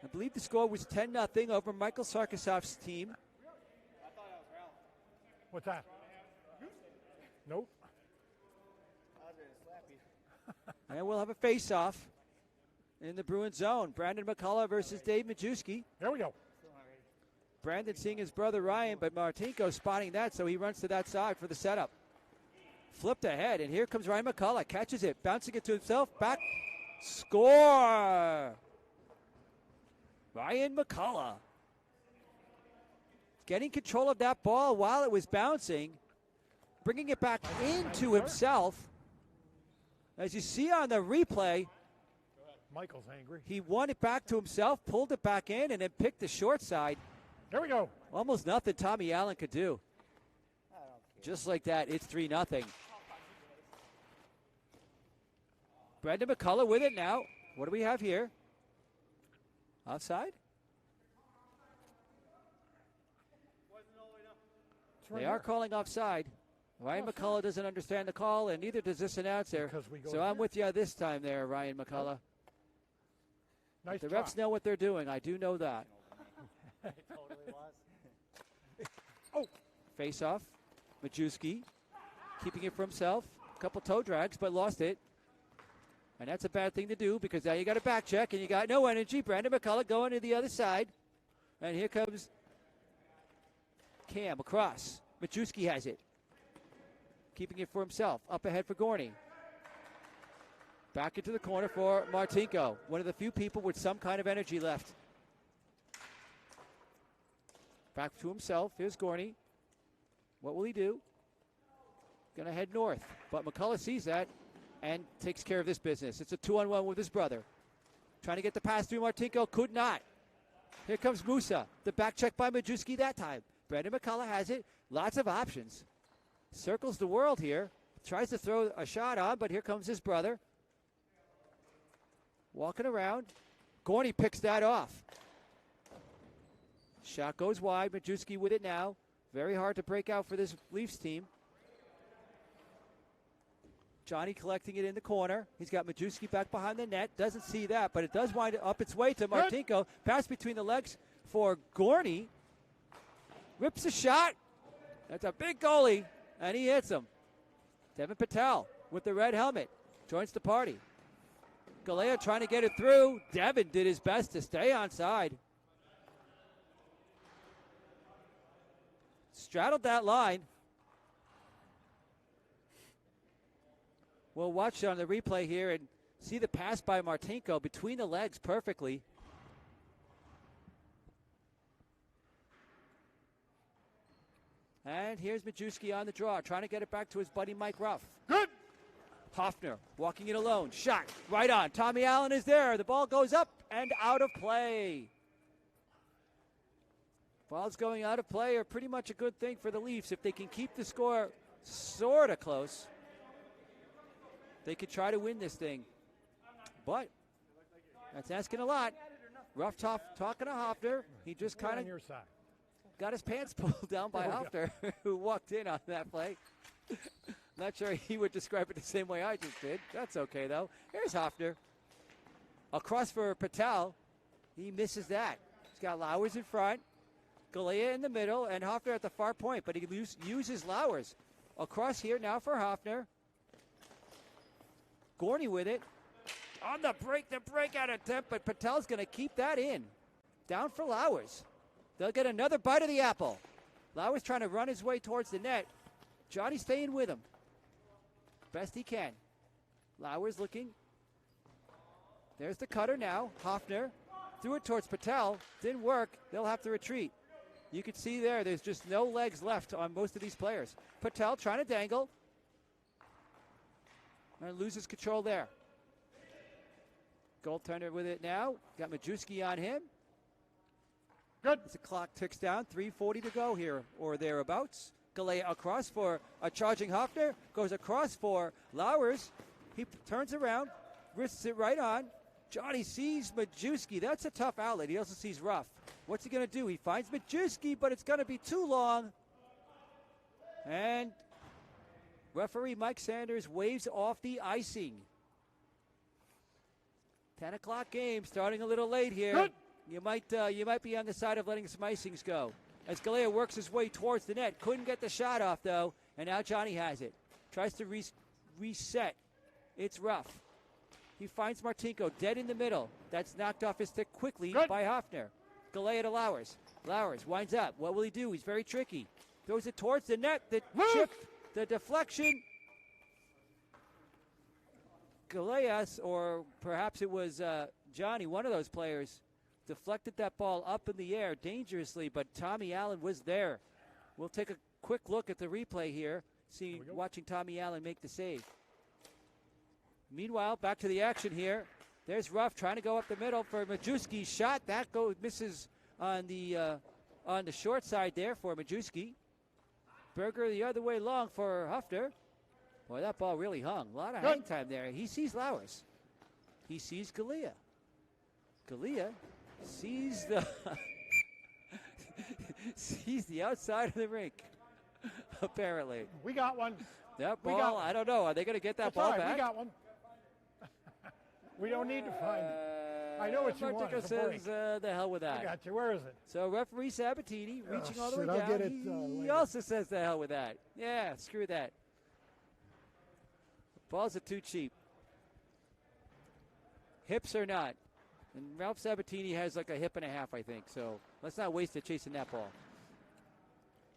I believe the score was 10-0 over Michael Sarkisov's team. What's that? Nope. And we'll have a face-off in the Bruins zone. Brandon Mccullough versus Dave Majewski. There we go. Brandon seeing his brother Ryan, but Martinko spotting that, so he runs to that side for the setup. Flipped ahead, and here comes Ryan McCullough. Catches it, bouncing it to himself. Back. Score! Ryan McCullough. Getting control of that ball while it was bouncing. Bringing it back into himself. As you see on the replay, Michael's angry. he won it back to himself, pulled it back in, and then picked the short side. There we go. Almost nothing Tommy Allen could do. Just like that, it's 3-0. Brandon McCullough with it now. What do we have here? Offside? They are calling offside. Ryan McCullough doesn't understand the call, and neither does this announcer. So I'm with you this time there, Ryan McCullough. Nice The refs know what they're doing. I do know that. It totally was. Oh. Face off. Majewski keeping it for himself. A couple toe drags, but lost it. And that's a bad thing to do because now you got a back check and you got no energy. Brandon McCullough going to the other side. And here comes Cam across. Majewski has it. Keeping it for himself. Up ahead for Gorney. Back into the corner for Martinko. One of the few people with some kind of energy left. Back to himself. Here's Gorney. What will he do? Going to head north. But Mccullough sees that and takes care of this business. It's a 2-on-1 with his brother. Trying to get the pass through Martinko. Could not. Here comes Musa. The back check by Majewski that time. Brendan Mccullough has it. Lots of options. Circles the world here. Tries to throw a shot on, but here comes his brother. Walking around. Gorney picks that off. Shot goes wide. Majewski with it now. Very hard to break out for this Leafs team. Johnny collecting it in the corner. He's got Majewski back behind the net. Doesn't see that, but it does wind up its way to Martinko. Pass between the legs for Gorney. Rips a shot. That's a big goalie, and he hits him. Devin Patel with the red helmet joins the party. Galea trying to get it through. Devin did his best to stay onside. Straddled that line. We'll watch on the replay here and see the pass by Martinko between the legs perfectly. And here's Majewski on the draw, trying to get it back to his buddy Mike Ruff. Good. Hoffner walking it alone. Shot right on. Tommy Allen is there. The ball goes up and out of play. Balls going out of play are pretty much a good thing for the Leafs. If they can keep the score sort of close, they could try to win this thing. But that's asking a lot. Ruff talking to Hoffner. He just kind of got his pants pulled down by Hoffner, who walked in on that play. Not sure he would describe it the same way I just did. That's okay, though. Here's Hoffner. Across for Patel. He misses that. He's got Lowers in front. Galea in the middle, and Hoffner at the far point, but he uses Lowers. Across here now for Hoffner. Gorney with it. On the breakout attempt, but Patel's going to keep that in. Down for Lowers. They'll get another bite of the apple. Lowers trying to run his way towards the net. Johnny staying with him. Best he can. Lowers looking. There's the cutter now. Hoffner threw it towards Patel. Didn't work. They'll have to retreat. You can see there's just no legs left on most of these players. Patel trying to dangle. And loses control there. Goaltender with it now. Got Majewski on him. Good. As the clock ticks down, 3:40 to go here, or thereabouts. Galea across for a charging Hoffner. Goes across for Lowers. He turns around, wrists it right on. Johnny sees Majewski. That's a tough outlet. He also sees Ruff. What's he going to do? He finds Majewski, but it's going to be too long. And referee Mike Sanders waves off the icing. 10 o'clock game, starting a little late here. Good. You might be on the side of letting some icings go. As Galea works his way towards the net. Couldn't get the shot off, though. And now Johnny has it. Tries to reset. It's Ruff. He finds Martinko dead in the middle. That's knocked off his stick quickly by Hoffner. Galea to Lowers. Lowers winds up. What will he do? He's very tricky. Throws it towards the net. The chip, the deflection. Galea, or perhaps it was Johnny, one of those players, deflected that ball up in the air dangerously, but Tommy Allen was there. We'll take a quick look at the replay here, watching Tommy Allen make the save. Meanwhile, back to the action here. There's Ruff trying to go up the middle for Majewski's shot. That misses on the short side there for Majewski. Berger the other way long for Hoffner. Boy, that ball really hung. A lot of hang time there. He sees Lowers. He sees Galea. Galea sees the outside of the rink, apparently. We got one. That ball, I don't know. Are they going to get that ball back? We got one. We don't need to find it. I know what you want. Martinko says, the hell with that. I got you. Where is it? So referee Sabatini reaching all the way I'll down. get it, He later. also says the hell with that. Yeah, screw that. Balls are too cheap. Hips or not. And Ralph Sabatini has like a hip and a half, I think. So let's not waste it chasing that ball.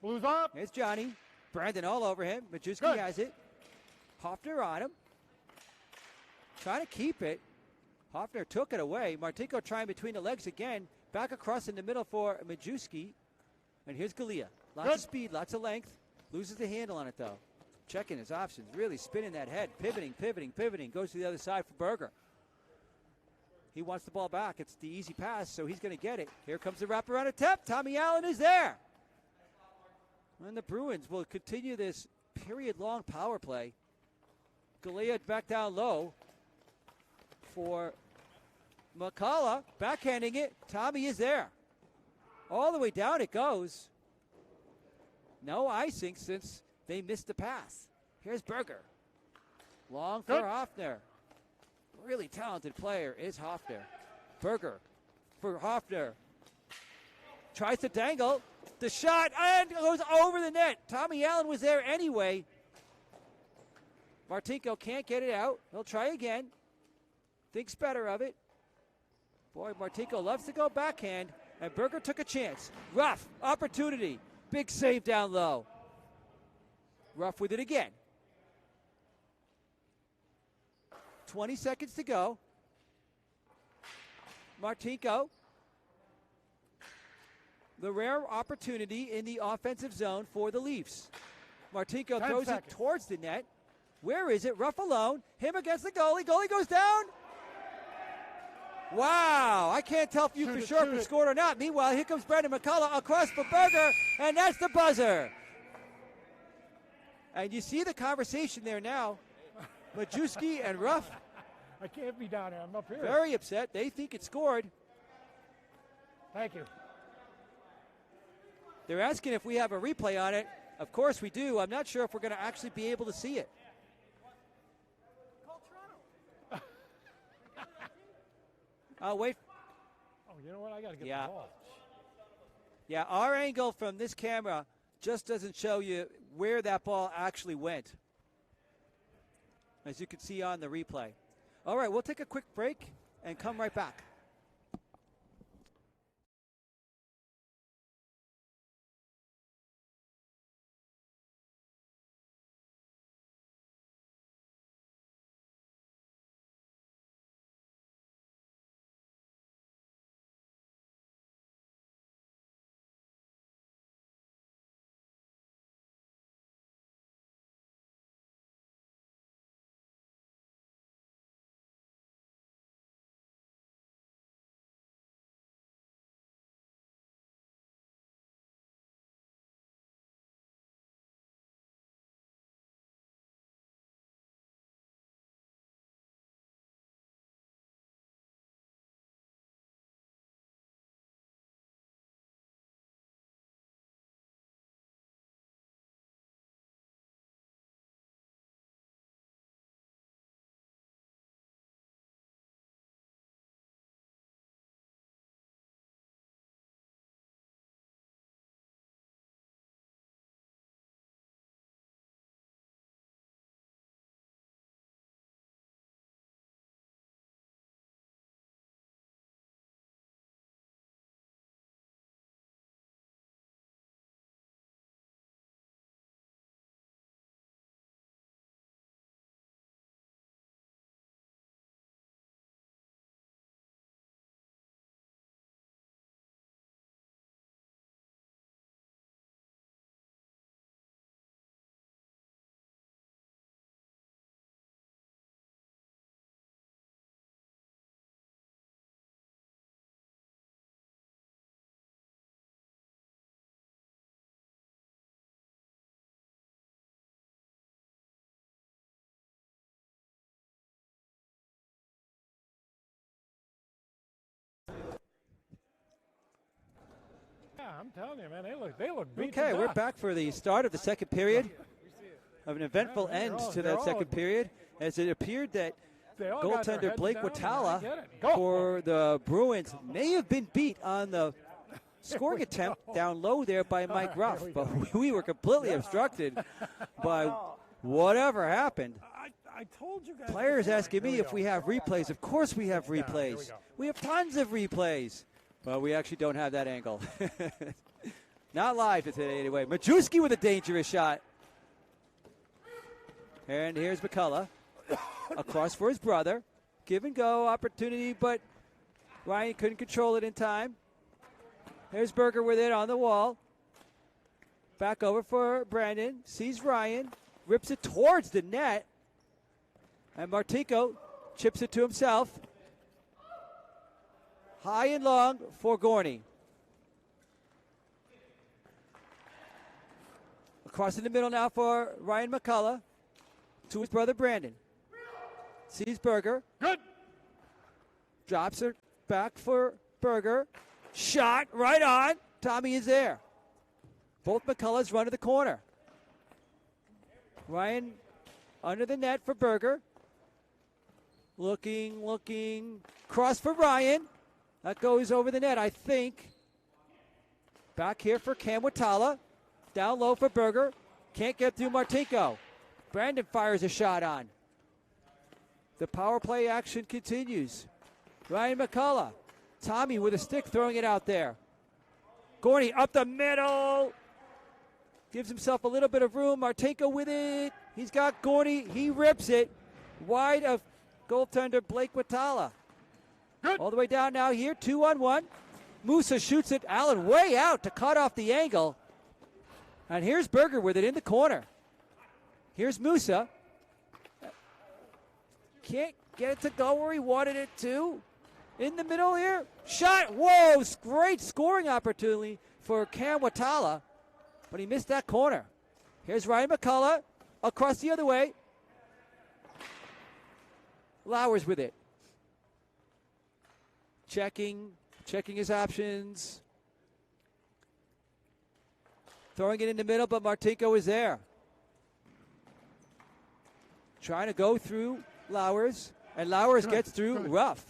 Blues up. Here's Johnny. Brandon all over him. Majewski has it. Hoffner on him. Trying to keep it. Hoffner took it away. Martinko trying between the legs again. Back across in the middle for Majewski. And here's Galea. Lots of speed, lots of length. Loses the handle on it, though. Checking his options, really spinning that head, pivoting. Goes to the other side for Berger. He wants the ball back. It's the easy pass, so he's going to get it. Here comes the wraparound attempt. Tommy Allen is there. And the Bruins will continue this period-long power play. Galea back down low for McCullough. Backhanding it. Tommy is there. All the way down it goes. No icing since they missed the pass. Here's Berger. Long for Hoffner. Really talented player is Hoffner. Berger for Hoffner. Tries to dangle. The shot and goes over the net. Tommy Allen was there anyway. Martinko can't get it out. He'll try again. Thinks better of it. Boy, Martinko loves to go backhand. And Berger took a chance. Ruff, opportunity. Big save down low. Ruff with it again. 20 seconds to go. Martinko. The rare opportunity in the offensive zone for the Leafs. Martinko throws it towards the net. Where is it? Ruff alone. Him against the goalie. Goalie goes down. Wow. I can't tell if you for sure if he scored or not. Meanwhile, here comes Brandon McCullough across for Berger, and that's the buzzer. And you see the conversation there now. Majewski and Ruff. I can't be down here. I'm up here. Very upset. They think it scored. Thank you. They're asking if we have a replay on it. Of course we do. I'm not sure if we're going to actually be able to see it. Call Toronto. I'll wait. Oh, you know what? I got to get the ball. Yeah, our angle from this camera just doesn't show you where that ball actually went, as you can see on the replay. All right, we'll take a quick break and come right back. Yeah, I'm telling you, man, they look beat. Okay, we're back for the start of the second period of an eventful end to that second period, as it appeared that goaltender Blake Watala for the Bruins may have been beat on the scoring attempt down low there by Mike Ruff, but we were completely obstructed by whatever happened. I told you guys. Players asking me if we have replays. Of course we have replays. We have tons of replays. But we actually don't have that angle. Not live today anyway. Majewski with a dangerous shot. And here's McCullough. Across for his brother. Give and go opportunity, but Ryan couldn't control it in time. Here's Berger with it on the wall. Back over for Brandon. Sees Ryan. Rips it towards the net. And Martinko chips it to himself. High and long for Gorney. Across in the middle now for Ryan McCullough. To his brother Brandon. Sees Berger. Good. Drops it back for Berger. Shot right on. Tommy is there. Both McCulloughs run to the corner. Ryan under the net for Berger. Looking. Cross for Ryan. That goes over the net, I think. Back here for Kamwatala. Down low for Berger. Can't get through Martinko. Brandon fires a shot on. The power play action continues. Ryan McCullough. Tommy with a stick throwing it out there. Gorney up the middle. Gives himself a little bit of room. Martinko with it. He's got Gorney. He rips it. Wide of goaltender Blake Watala. All the way down now here. 2-on-1. Musa shoots it. Allen way out to cut off the angle. And here's Berger with it in the corner. Here's Musa. Can't get it to go where he wanted it to. In the middle here. Shot. Whoa. Great scoring opportunity for Kamwatala. But he missed that corner. Here's Ryan McCullough. Across the other way. Lauers with it. Checking his options. Throwing it in the middle, but Martinko is there. Trying to go through Lauers. And Lauers gets through rough.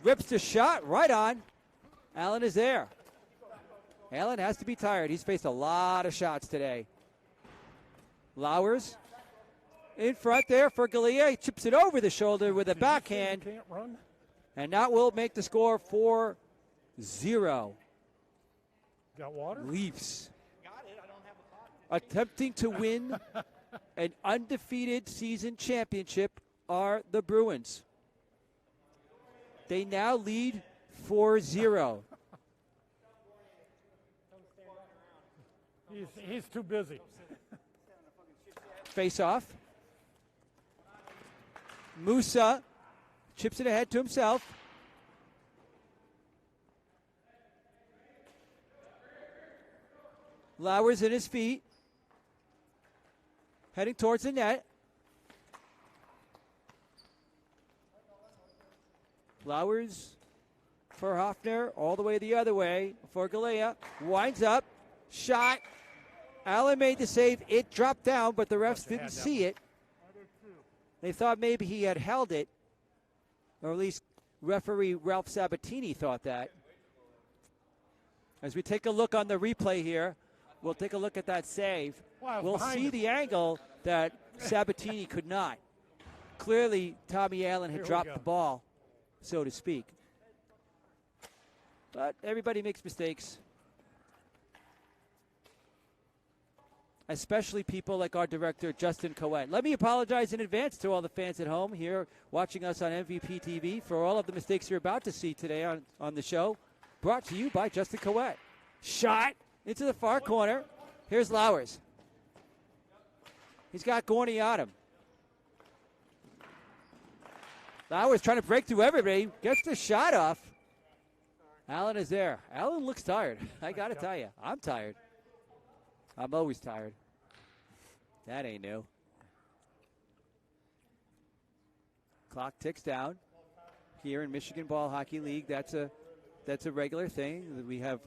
Rips the shot right on. Allen is there. Allen has to be tired. He's faced a lot of shots today. Lauers in front there for Galea. He chips it over the shoulder with a backhand. Can't run. And that will make the score 4-0. Got water? Leafs attempting to win an undefeated season championship are the Bruins. They now lead 4-0. He's too busy. Face off. Musa chips it ahead to himself. Lauers in his feet. Heading towards the net. Lauers for Hoffner. All the way the other way for Galea. Winds up. Shot. Allen made the save. It dropped down, but the refs didn't see it. They thought maybe he had held it. Or at least referee Ralph Sabatini thought that. As we take a look on the replay here, we'll take a look at that save. Wow, we'll see the angle that Sabatini could not. Clearly, Tommy Allen had dropped the ball, so to speak. But everybody makes mistakes. Especially people like our director, Justin Coette. Let me apologize in advance to all the fans at home here watching us on MVP TV for all of the mistakes you're about to see today on the show. Brought to you by Justin Coette. Shot into the far corner. Here's Lauers. He's got Gorney on him. Lauers trying to break through everybody. Gets the shot off. Allen is there. Allen looks tired. I got to tell you, I'm tired. I'm always tired. That ain't new. Clock ticks down. Here in Michigan Ball Hockey League, that's a regular thing. We have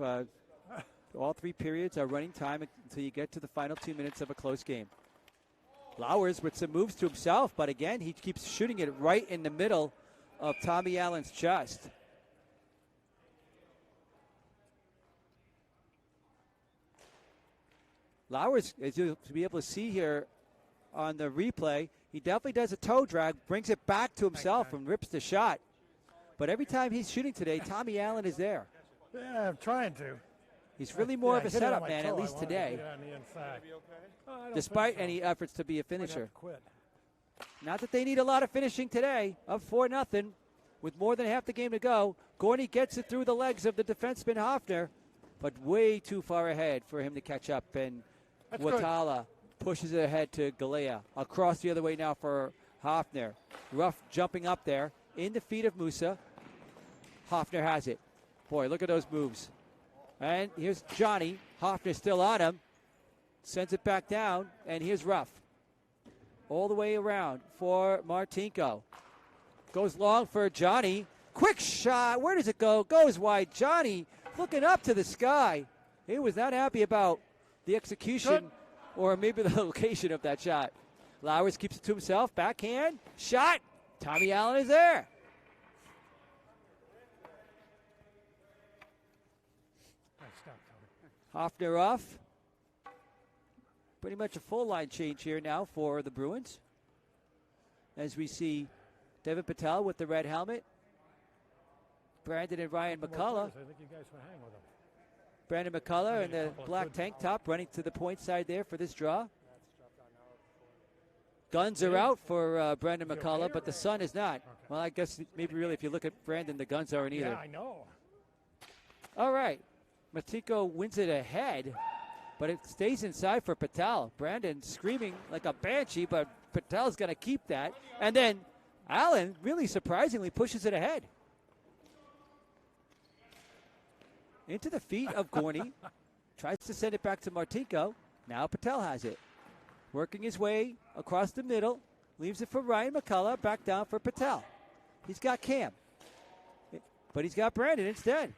all three periods are running time until you get to the final 2 minutes of a close game. Lauers with some moves to himself, but again, he keeps shooting it right in the middle of Tommy Allen's chest. Lauers, as you'll be able to see here on the replay, he definitely does a toe drag, brings it back to himself and rips the shot. But every time he's shooting today, Tommy Allen is there. Yeah, I'm trying to. He's really more of a setup man, at least today, despite any efforts to be a finisher. Not that they need a lot of finishing today. Up 4-0 with more than half the game to go. Gorney gets it through the legs of the defenseman Hoffner. but way too far ahead for him to catch up. And That's good. Watala pushes it ahead to Galea. Across the other way now for Hoffner. Ruff jumping up there in the feet of Musa. Hoffner has it. Boy, look at those moves. And here's Johnny. Hoffner still on him. Sends it back down, and here's Ruff. All the way around for Martinko. Goes long for Johnny. Quick shot. Where does it go? Goes wide. Johnny looking up to the sky. He was not happy about the execution or maybe the location of that shot. Lowers keeps it to himself. Backhand. Shot. Tommy Allen is there. Hoffner off. Pretty much a full line change here now for the Bruins. As we see Devin Patel with the red helmet. Brandon and Ryan McCullough. I think you guys will hang with them. Brandon McCullough in the black tank top running to the point side there for this draw. Guns are out for Brandon McCullough, but the sun is not. Well, I guess maybe really if you look at Brandon, the guns aren't either. Yeah, I know. All right. Martinko wins it ahead, but it stays inside for Patel. Brandon screaming like a banshee, but Patel's going to keep that. And then Allen really surprisingly pushes it ahead. Into the feet of Gorney. Tries to send it back to Martinko. Now Patel has it. Working his way across the middle. Leaves it for Ryan McCullough. Back down for Patel. He's got Cam. But he's got Brandon instead.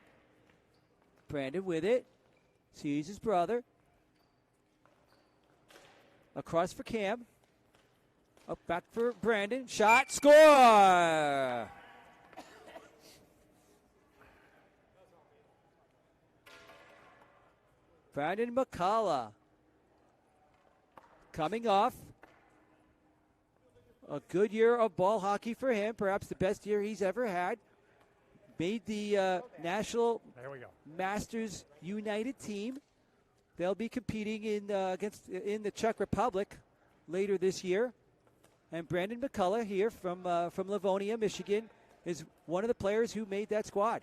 Brandon with it. Sees his brother. Across for Cam. Up back for Brandon. Shot. Score! Brandon McCullough coming off a good year of ball hockey for him, perhaps the best year he's ever had. Made the National Masters United team. They'll be competing in the Czech Republic later this year. And Brandon McCullough here from Livonia, Michigan, is one of the players who made that squad.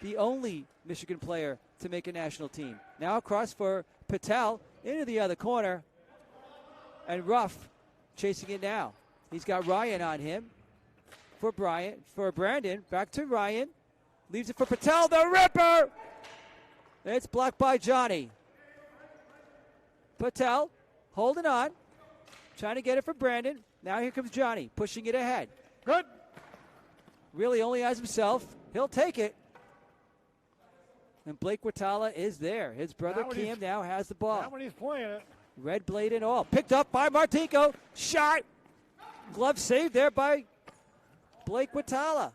The only Michigan player to make a national team. Now across for Patel into the other corner. And Ruff chasing it now. He's got Ryan on him. For Brandon. Back to Ryan. Leaves it for Patel. The Ripper! It's blocked by Johnny. Patel holding on. Trying to get it for Brandon. Now here comes Johnny pushing it ahead. Good. Really only has himself. He'll take it. And Blake Watala is there. His brother Cam now has the ball. Not when he's playing it. Red blade and all. Picked up by Martinko. Shot. Glove saved there by Blake Watala.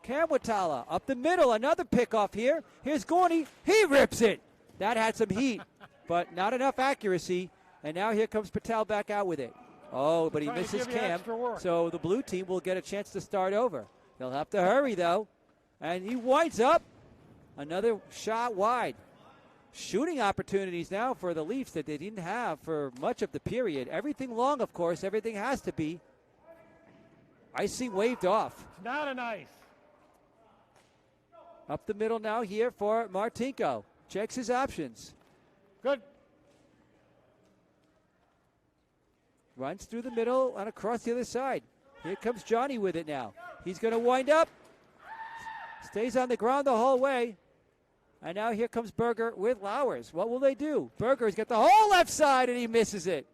Cam Watala up the middle. Another pickoff here. Here's Gorney. He rips it. That had some heat, but not enough accuracy. And now here comes Patel back out with it. Oh, but he misses Cam. So the blue team will get a chance to start over. They'll have to hurry, though. And he winds up. Another shot wide. Shooting opportunities now for the Leafs that they didn't have for much of the period. Everything long, of course. Everything has to be. Icing waved off. Not an ice. Up the middle now here for Martinko. Checks his options. Good. Runs through the middle and across the other side. Here comes Johnny with it now. He's going to wind up. Stays on the ground the whole way. And now here comes Berger with Lowers. What will they do? Berger's got the whole left side and he misses it.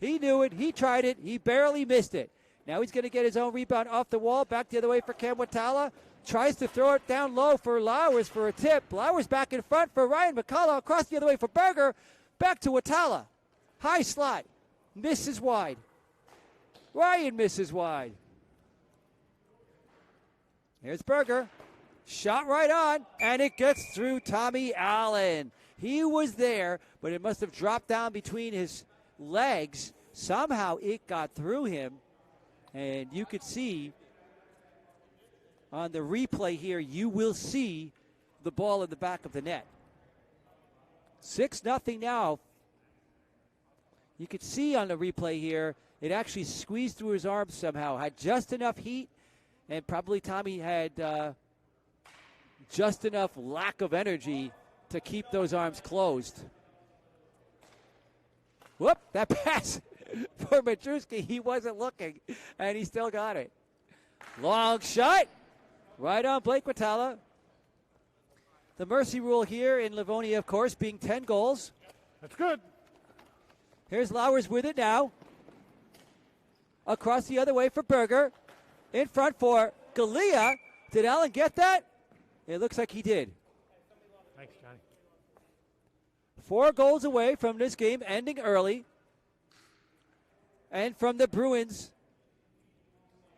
He knew it. He tried it. He barely missed it. Now he's going to get his own rebound off the wall. Back the other way for Cam Watala. Tries to throw it down low for Lowers for a tip. Lowers back in front for Ryan McCullough. Across the other way for Berger. Back to Watala. High slot. Misses wide. Ryan misses wide. Here's Berger. Shot right on, and it gets through Tommy Allen. He was there, but it must have dropped down between his legs. Somehow it got through him, and you could see on the replay here, you will see the ball in the back of the net. 6-0 now. You could see on the replay here, it actually squeezed through his arms somehow. Had just enough heat, and probably Tommy had just enough lack of energy to keep those arms closed. Whoop, that pass for Majewski. He wasn't looking, and he still got it. Long shot, right on Blake Mccullough. The mercy rule here in Livonia, of course, being 10 goals. That's good. Here's Lowers with it now. Across the other way for Berger. In front for Galea. Did Allen get that? It looks like he did. Thanks, Johnny. 4 goals away from this game ending early. And from the Bruins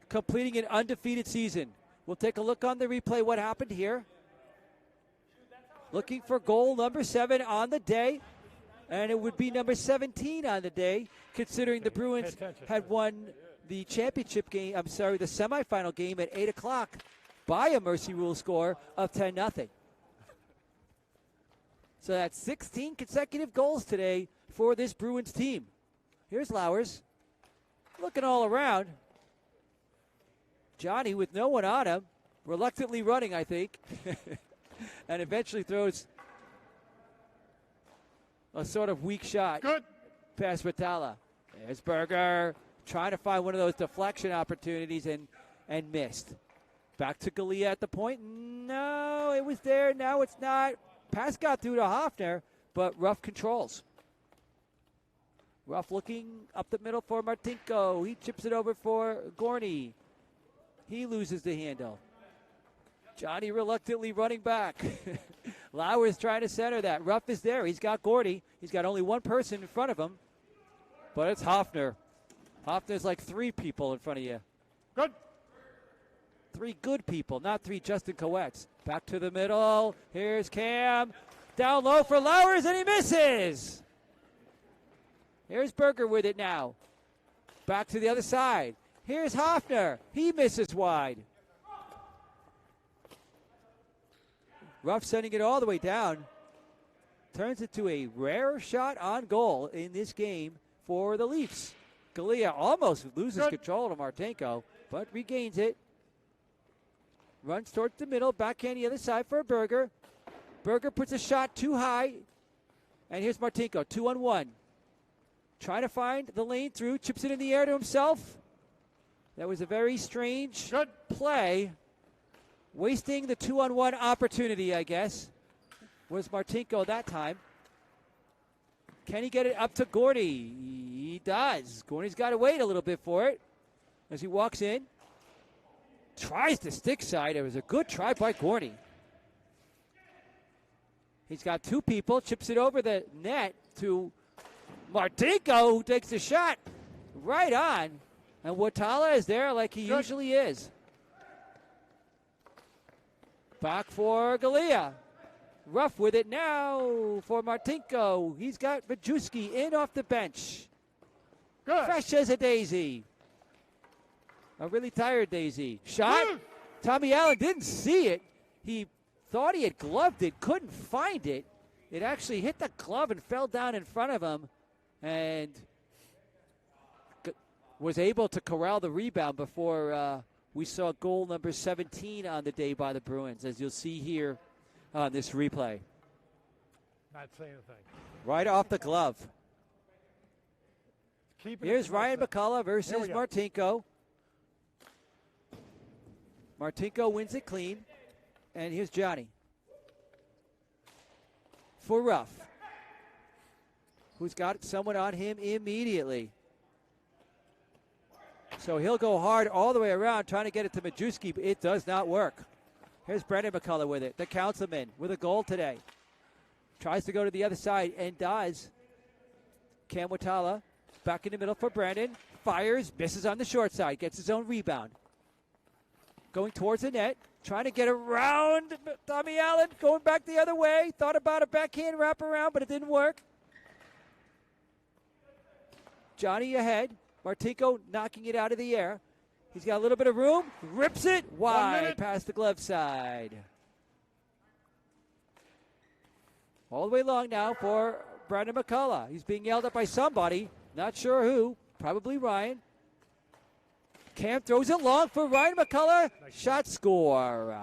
completing an undefeated season. We'll take a look on the replay what happened here. Looking for goal number 7 on the day. And it would be number 17 on the day, considering the Bruins had won the championship game, the semifinal game at 8 o'clock by a mercy rule score of 10-0. So that's 16 consecutive goals today for this Bruins team. Here's Lowers, looking all around. Johnny with no one on him, reluctantly running, I think, and eventually throws a sort of weak shot. Good. Past Vitala. There's Berger trying to find one of those deflection opportunities and missed. Back to Galea at the point. No, it was there. Now it's not. Pass got through to Hoffner, but Ruff controls. Ruff looking up the middle for Martinko. He chips it over for Gorney. He loses the handle. Johnny reluctantly running back. Lauer's trying to center that. Ruff is there. He's got Gordy. He's got only one person in front of him. But it's Hoffner. Hoffner's like 3 people in front of you. Good. 3 good people, not 3 Justin Coettes. Back to the middle. Here's Cam. Down low for Lowers, and he misses. Here's Berger with it now. Back to the other side. Here's Hoffner. He misses wide. Ruff sending it all the way down. Turns it to a rare shot on goal in this game for the Leafs. Galea almost loses control to Martinko, but regains it. Runs towards the middle, backhand the other side for Berger. Berger puts a shot too high. And here's Martinko, 2-on-1. Trying to find the lane through, chips it in the air to himself. That was a very strange play. Wasting the 2-on-1 opportunity, I guess, was Martinko that time. Can he get it up to Gordy? He does. Gordy's got to wait a little bit for it as he walks in. Tries the stick side. It was a good try by Gordy. He's got 2 people. Chips it over the net to Martinko, who takes the shot right on. And Watala is there like he usually is. Back for Galea. Ruff with it now for Martinko. He's got Majewski in off the bench. Fresh as a daisy. A really tired daisy. Shot. Tommy Allen didn't see it. He thought he had gloved it, couldn't find it. It actually hit the glove and fell down in front of him and was able to corral the rebound before we saw goal number 17 on the day by the Bruins, as you'll see here on this replay. Not saying a thing. Right off the glove. Here's Ryan Mccullough versus Martinko. Martinko wins it clean. And here's Johnny. For Ruff, who's got someone on him immediately. So he'll go hard all the way around trying to get it to Majewski, but it does not work. Here's Brendan Mccullough with it, the councilman with a goal today. Tries to go to the other side and does. Cam Watala back in the middle for Brandon. Fires, misses on the short side, gets his own rebound. Going towards the net, trying to get around Tommy Allen, going back the other way. Thought about a backhand wraparound, but it didn't work. Johnny ahead. Martinko knocking it out of the air. He's got a little bit of room. Rips it wide past the glove side. All the way long now for Brandon Mccullough. He's being yelled at by somebody. Not sure who. Probably Ryan. Cam throws it long for Ryan Mccullough. Shot score.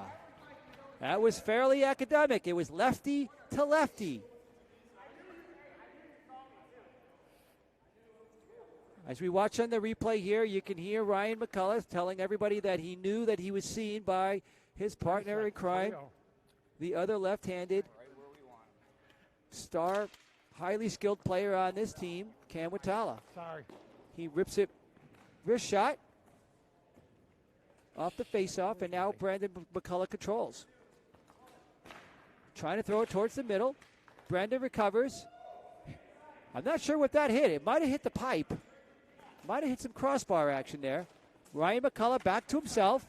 That was fairly academic. It was lefty to lefty. As we watch on the replay here, you can hear Ryan McCullough telling everybody that he knew that he was seen by his partner in crime, the other left-handed star, highly skilled player on this team, Mccullough. Sorry. He rips it, wrist shot, off the face-off, and now Brandon McCullough controls. Trying to throw it towards the middle. Brandon recovers. I'm not sure what that hit. It might have hit the pipe. Might have hit some crossbar action there. Ryan McCullough back to himself.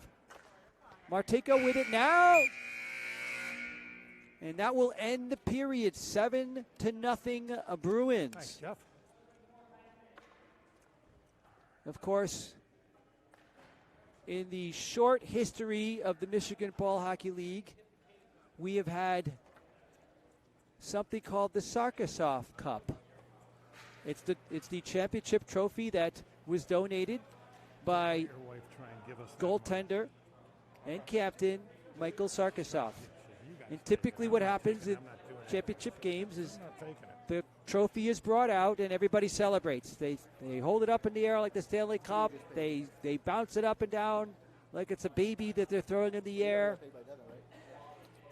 Martinko with it now. And that will end the period. 7-0 Bruins. Nice, Jeff. Of course, in the short history of the Michigan Ball Hockey League, we have had something called the Sarkisov Cup. It's the championship trophy that was donated by goaltender and captain Michael Sarkisov. And typically what happens in championship games is the trophy is brought out and everybody celebrates. They hold it up in the air like the Stanley Cup. They bounce it up and down like it's a baby that they're throwing in the air.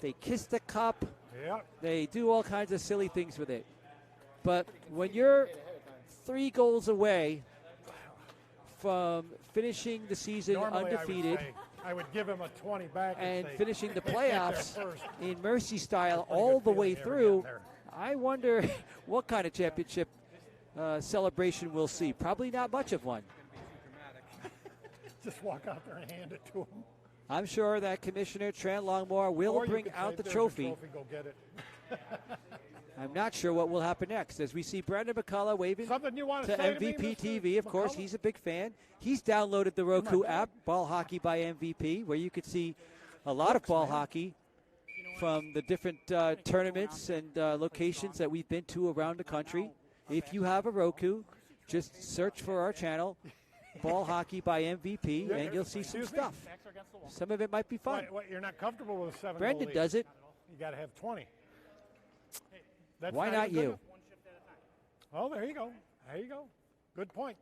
They kiss the cup. They do all kinds of silly things with it. But when you're 3 goals away from finishing the season Normally undefeated, I would give him a 20 back and say, finishing the playoffs in Mercy style all the way through, I wonder what kind of championship celebration we'll see. Probably not much of one. Just walk out there and hand it to him. I'm sure that Commissioner Trent Longmore will bring out the trophy. Go get it. I'm not sure what will happen next as we see Brandon McCullough waving to MVP TV. Of course, he's a big fan. He's downloaded the Roku app, Ball Hockey by MVP, where you could see a lot of ball hockey from the different tournaments and locations that we've been to around the country. If you have a Roku, just search for our channel, Ball Hockey by MVP, and you'll see some stuff. Some of it might be fun. What, you're not comfortable with a 7-goal Brandon lead. does it. You got to have 20. That's Why not you? Oh, there you go. There you go. Good point.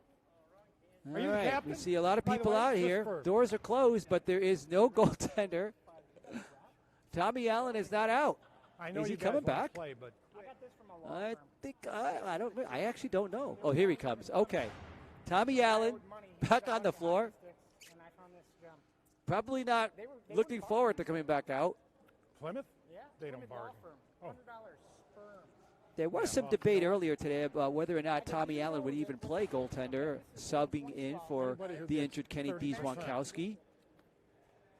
All right, we see a lot of people out here. Doors are closed, but there is no goaltender. Tommy Allen is not out. I know is he you coming guys want back? to play, but I actually don't know. Oh, here he comes. Okay, Tommy Allen back on the floor. Probably not looking forward to coming back out. Plymouth? They don't bargain. Oh. There was some debate earlier today about whether or not Tommy Allen would even play goaltender, subbing in for the injured Kenny Wankowski.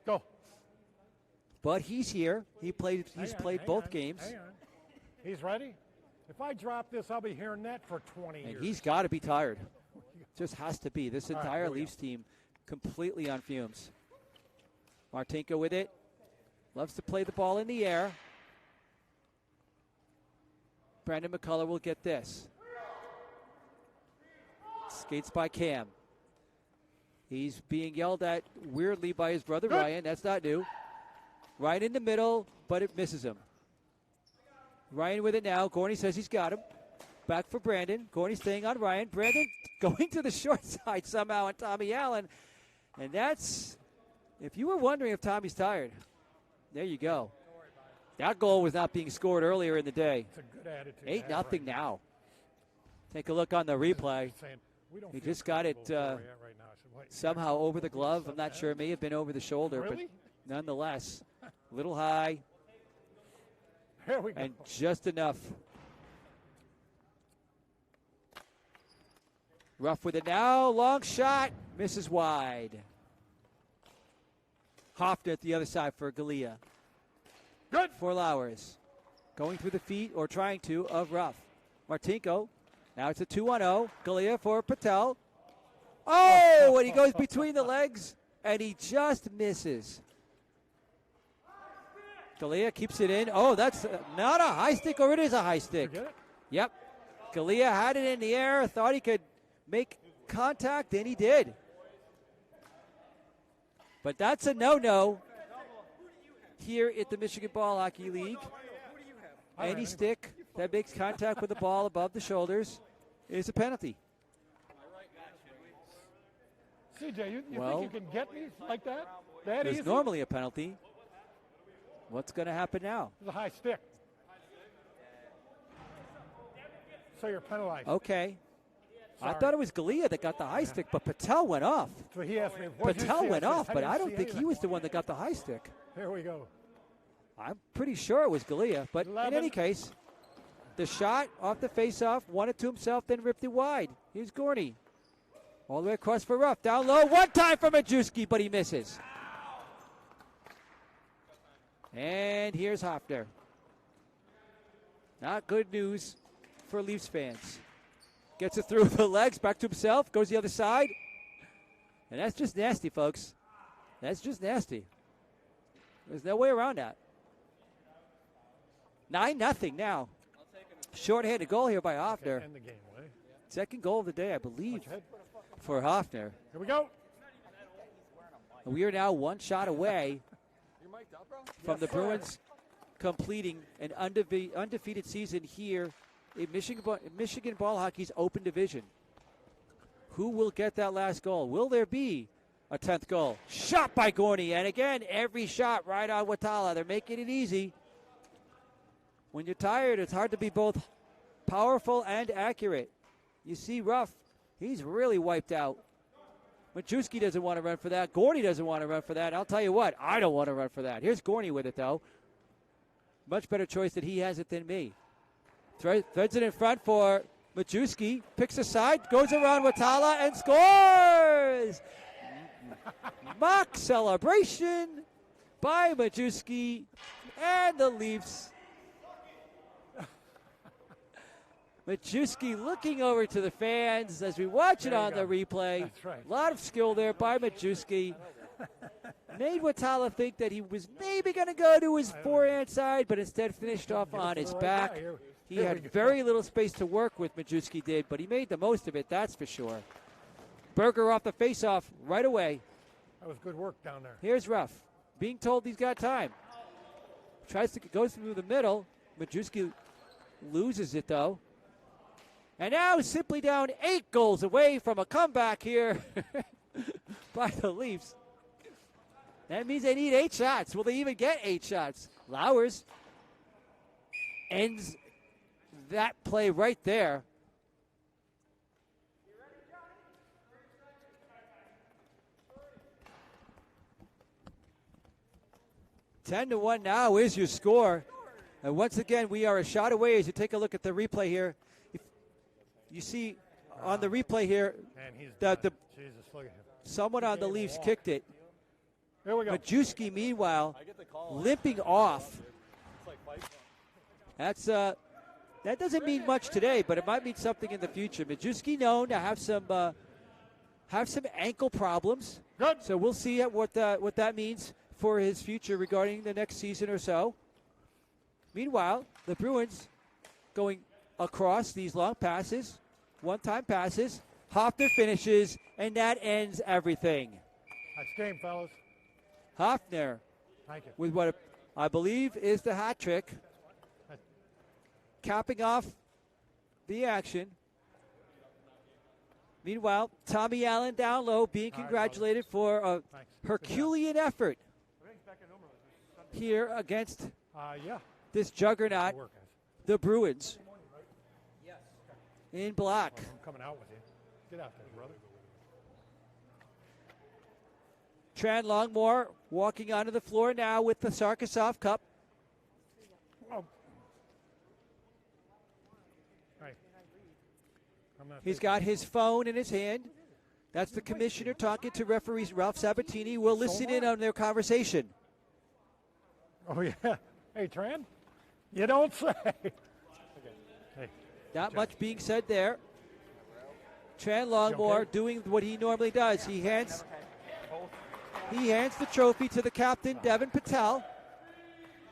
Go. But he's here. He's played both games. Hang on. He's ready. If I drop this, I'll be hearing that for 20 years. And he's got to be tired. Just has to be. This entire Leafs team completely on fumes. Martinko with it. Loves to play the ball in the air. Brandon McCullough will get this. Skates by Cam. He's being yelled at weirdly by his brother Ryan. That's not new. Right in the middle, but it misses him. Ryan with it now. Gorney says he's got him. Back for Brandon. Gorney staying on Ryan. Brandon going to the short side somehow on Tommy Allen. And that's, if you were wondering if Tommy's tired, there you go. That goal was not being scored earlier in the day. It's a good attitude. 8-0 now. Take a look on the replay. He just got it somehow over the glove. I'm not sure. It may have been over the shoulder, but nonetheless, a little high. There we go. And just enough. Ruff with it now. Long shot. Misses wide. Hoffner at the other side for Galea. Good. For Lowers. Going through the feet, or trying to, of Ruff. Martinko. Now it's a 2-1-0. Galea for Patel. Oh, and he goes between the legs, and he just misses. Galea keeps it in. Oh, that's not a high stick, or it is a high stick. Yep. Galea had it in the air, thought he could make contact, and he did. But that's a no-no. here at the Michigan Ball Hockey League. Any stick that makes contact with the ball above the shoulders is a penalty. CJ, you think you can get me like that? That There's easy? normally a penalty. What's going to happen now? It's a high stick. So you're penalized. Okay. Sorry. I thought it was Galea that got the high stick, but Patel went off. So he asked me. "What'd you Patel see?" went I said, off, but I don't didn't see think he anything. was the one that got the high stick. Here we go. I'm pretty sure it was Galea, but 11. in any case, the shot off the face-off, won it to himself, then ripped it wide. Here's Gorney. All the way across for Ruff. Down low, one time for Majewski, but he misses. And here's Hoffner. Not good news for Leafs fans. Gets it through the legs, back to himself, goes the other side. And that's just nasty, folks. That's just nasty. There's no way around that. 9-0 now. Short-handed goal here by Hoffner. End the game, eh? Second goal of the day, I believe, for Hoffner. Here we go. And we are now one shot away from the Bruins completing an undefeated season here in Michigan Ball Hockey's open division. Who will get that last goal? Will there be a 10th goal? Shot by Gorney, and again, every shot right on Watala. They're making it easy. When you're tired, it's hard to be both powerful and accurate. You see Ruff, he's really wiped out. Majewski doesn't want to run for that. Gorney doesn't want to run for that. I'll tell you what, I don't want to run for that. Here's Gorney with it, though. Much better choice that he has it than me. Threads it in front for Majewski. Picks a side, goes around Watala, and scores! Mock celebration by Majewski, and the Leafs. Majewski looking over to the fans as we watch it on the replay. That's right. A lot of skill there by Majewski. Made Watala think that he was maybe going to go to his forehand side, but instead finished off on his back. He had very little space to work with, Majewski did, but he made the most of it, that's for sure. Berger off the faceoff right away. That was good work down there. Here's Ruff, being told he's got time. Goes through the middle. Majewski loses it, though. And now simply down 8 goals away from a comeback here by the Leafs. That means they need 8 shots. Will they even get 8 shots? Lowers ends that play right there. (10-1) now is your score. And once again, we are a shot away as you take a look at the replay here. You see on the replay here that someone on the Leafs kicked it. There we go. Majewski, meanwhile, limping off. That doesn't mean much today, but it might mean something in the future. Majewski known to have some ankle problems. Good. So we'll see what that means for his future regarding the next season or so. Meanwhile, the Bruins going across these long passes, one-time passes. Hoffner finishes, and that ends everything. Nice game, fellas. Hoffner Thank you. with what I believe is the hat trick, capping off the action. Meanwhile, Tommy Allen down low being congratulated for a Herculean effort here against this juggernaut, the Bruins. In black. I'm coming out with you. Get out there, brother. Tran Longmore walking onto the floor now with the Sarkisov Cup. Oh. Hey. He's got his phone in his hand. That's the commissioner talking to referees Ralph Sabatini. We'll listen in on their conversation. Oh, yeah. Hey, Tran, you don't say. Hey. Not much being said there. Tran Longmore doing what he normally does. He hands the trophy to the captain, Devin Patel,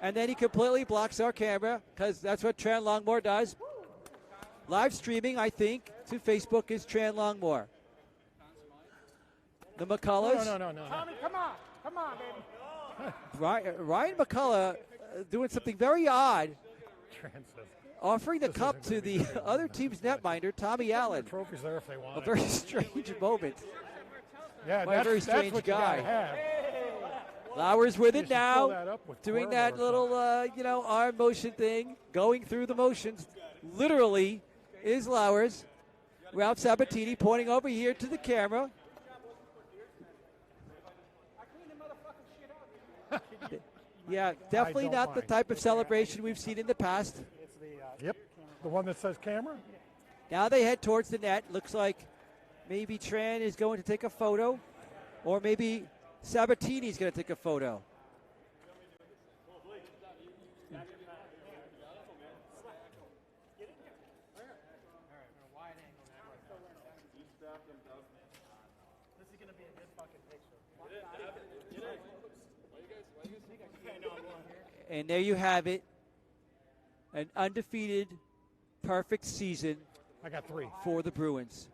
and then he completely blocks our camera because that's what Tran Longmore does. Live streaming, I think, to Facebook is Tran Longmore. The McCulloughs. No. Tommy, come on, baby. Ryan McCullough doing something very odd, Trent says, offering the This cup isn't to gonna be the other team's netminder, Tommy Allen. trophies there if they want A it. very strange moment. Yeah, by a very that's strange what guy. you gotta have. Flowers with You it should fill now, that up with doing Cuervo that or little, arm motion thing, going through the motions. Literally is Flowers. Ralph Sabatini pointing over here to the camera. Yeah, definitely don't not the mind. type of celebration we've seen in the past. It's the Yep, the one that says camera. Now they head towards the net. Looks like maybe Tran is going to take a photo, or maybe Sabatini's going to take a photo. This is gonna be a good fucking picture. And there you have it. An undefeated, perfect season I got 3. for the Bruins.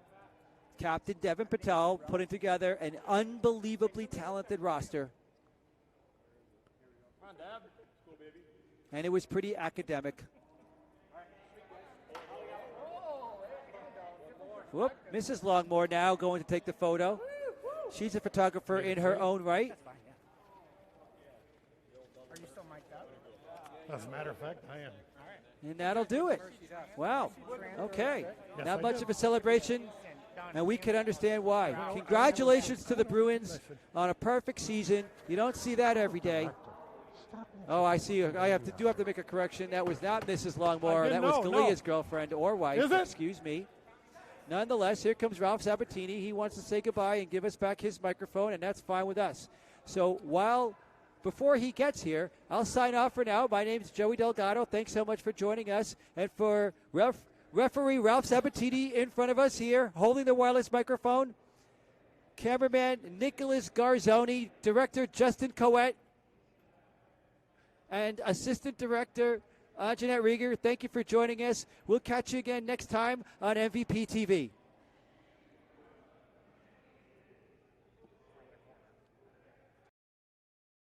Captain Devin Patel putting together an unbelievably talented roster. And it was pretty academic. Whoop, Mrs. Longmore now going to take the photo. She's a photographer in her own right. Are you still mic'd up? As a matter of fact, I am. And that'll do it. Wow. Okay. Yes, Not I much did. of a celebration, and we can understand why. Congratulations to the Bruins on a perfect season. You don't see that every day. Oh, I see. I have to make a correction. That was not Mrs. Longmore. That was Galea's girlfriend or wife. Is it? Excuse me. Nonetheless, here comes Ralph Sabatini. He wants to say goodbye and give us back his microphone, and that's fine with us. So before he gets here, I'll sign off for now. My name's Joey Delgado. Thanks so much for joining us. And for referee Ralph Sabatini in front of us here, holding the wireless microphone, cameraman Nicholas Garzoni, director Justin Coet, and assistant director Jeanette Rieger, thank you for joining us. We'll catch you again next time on MVP TV.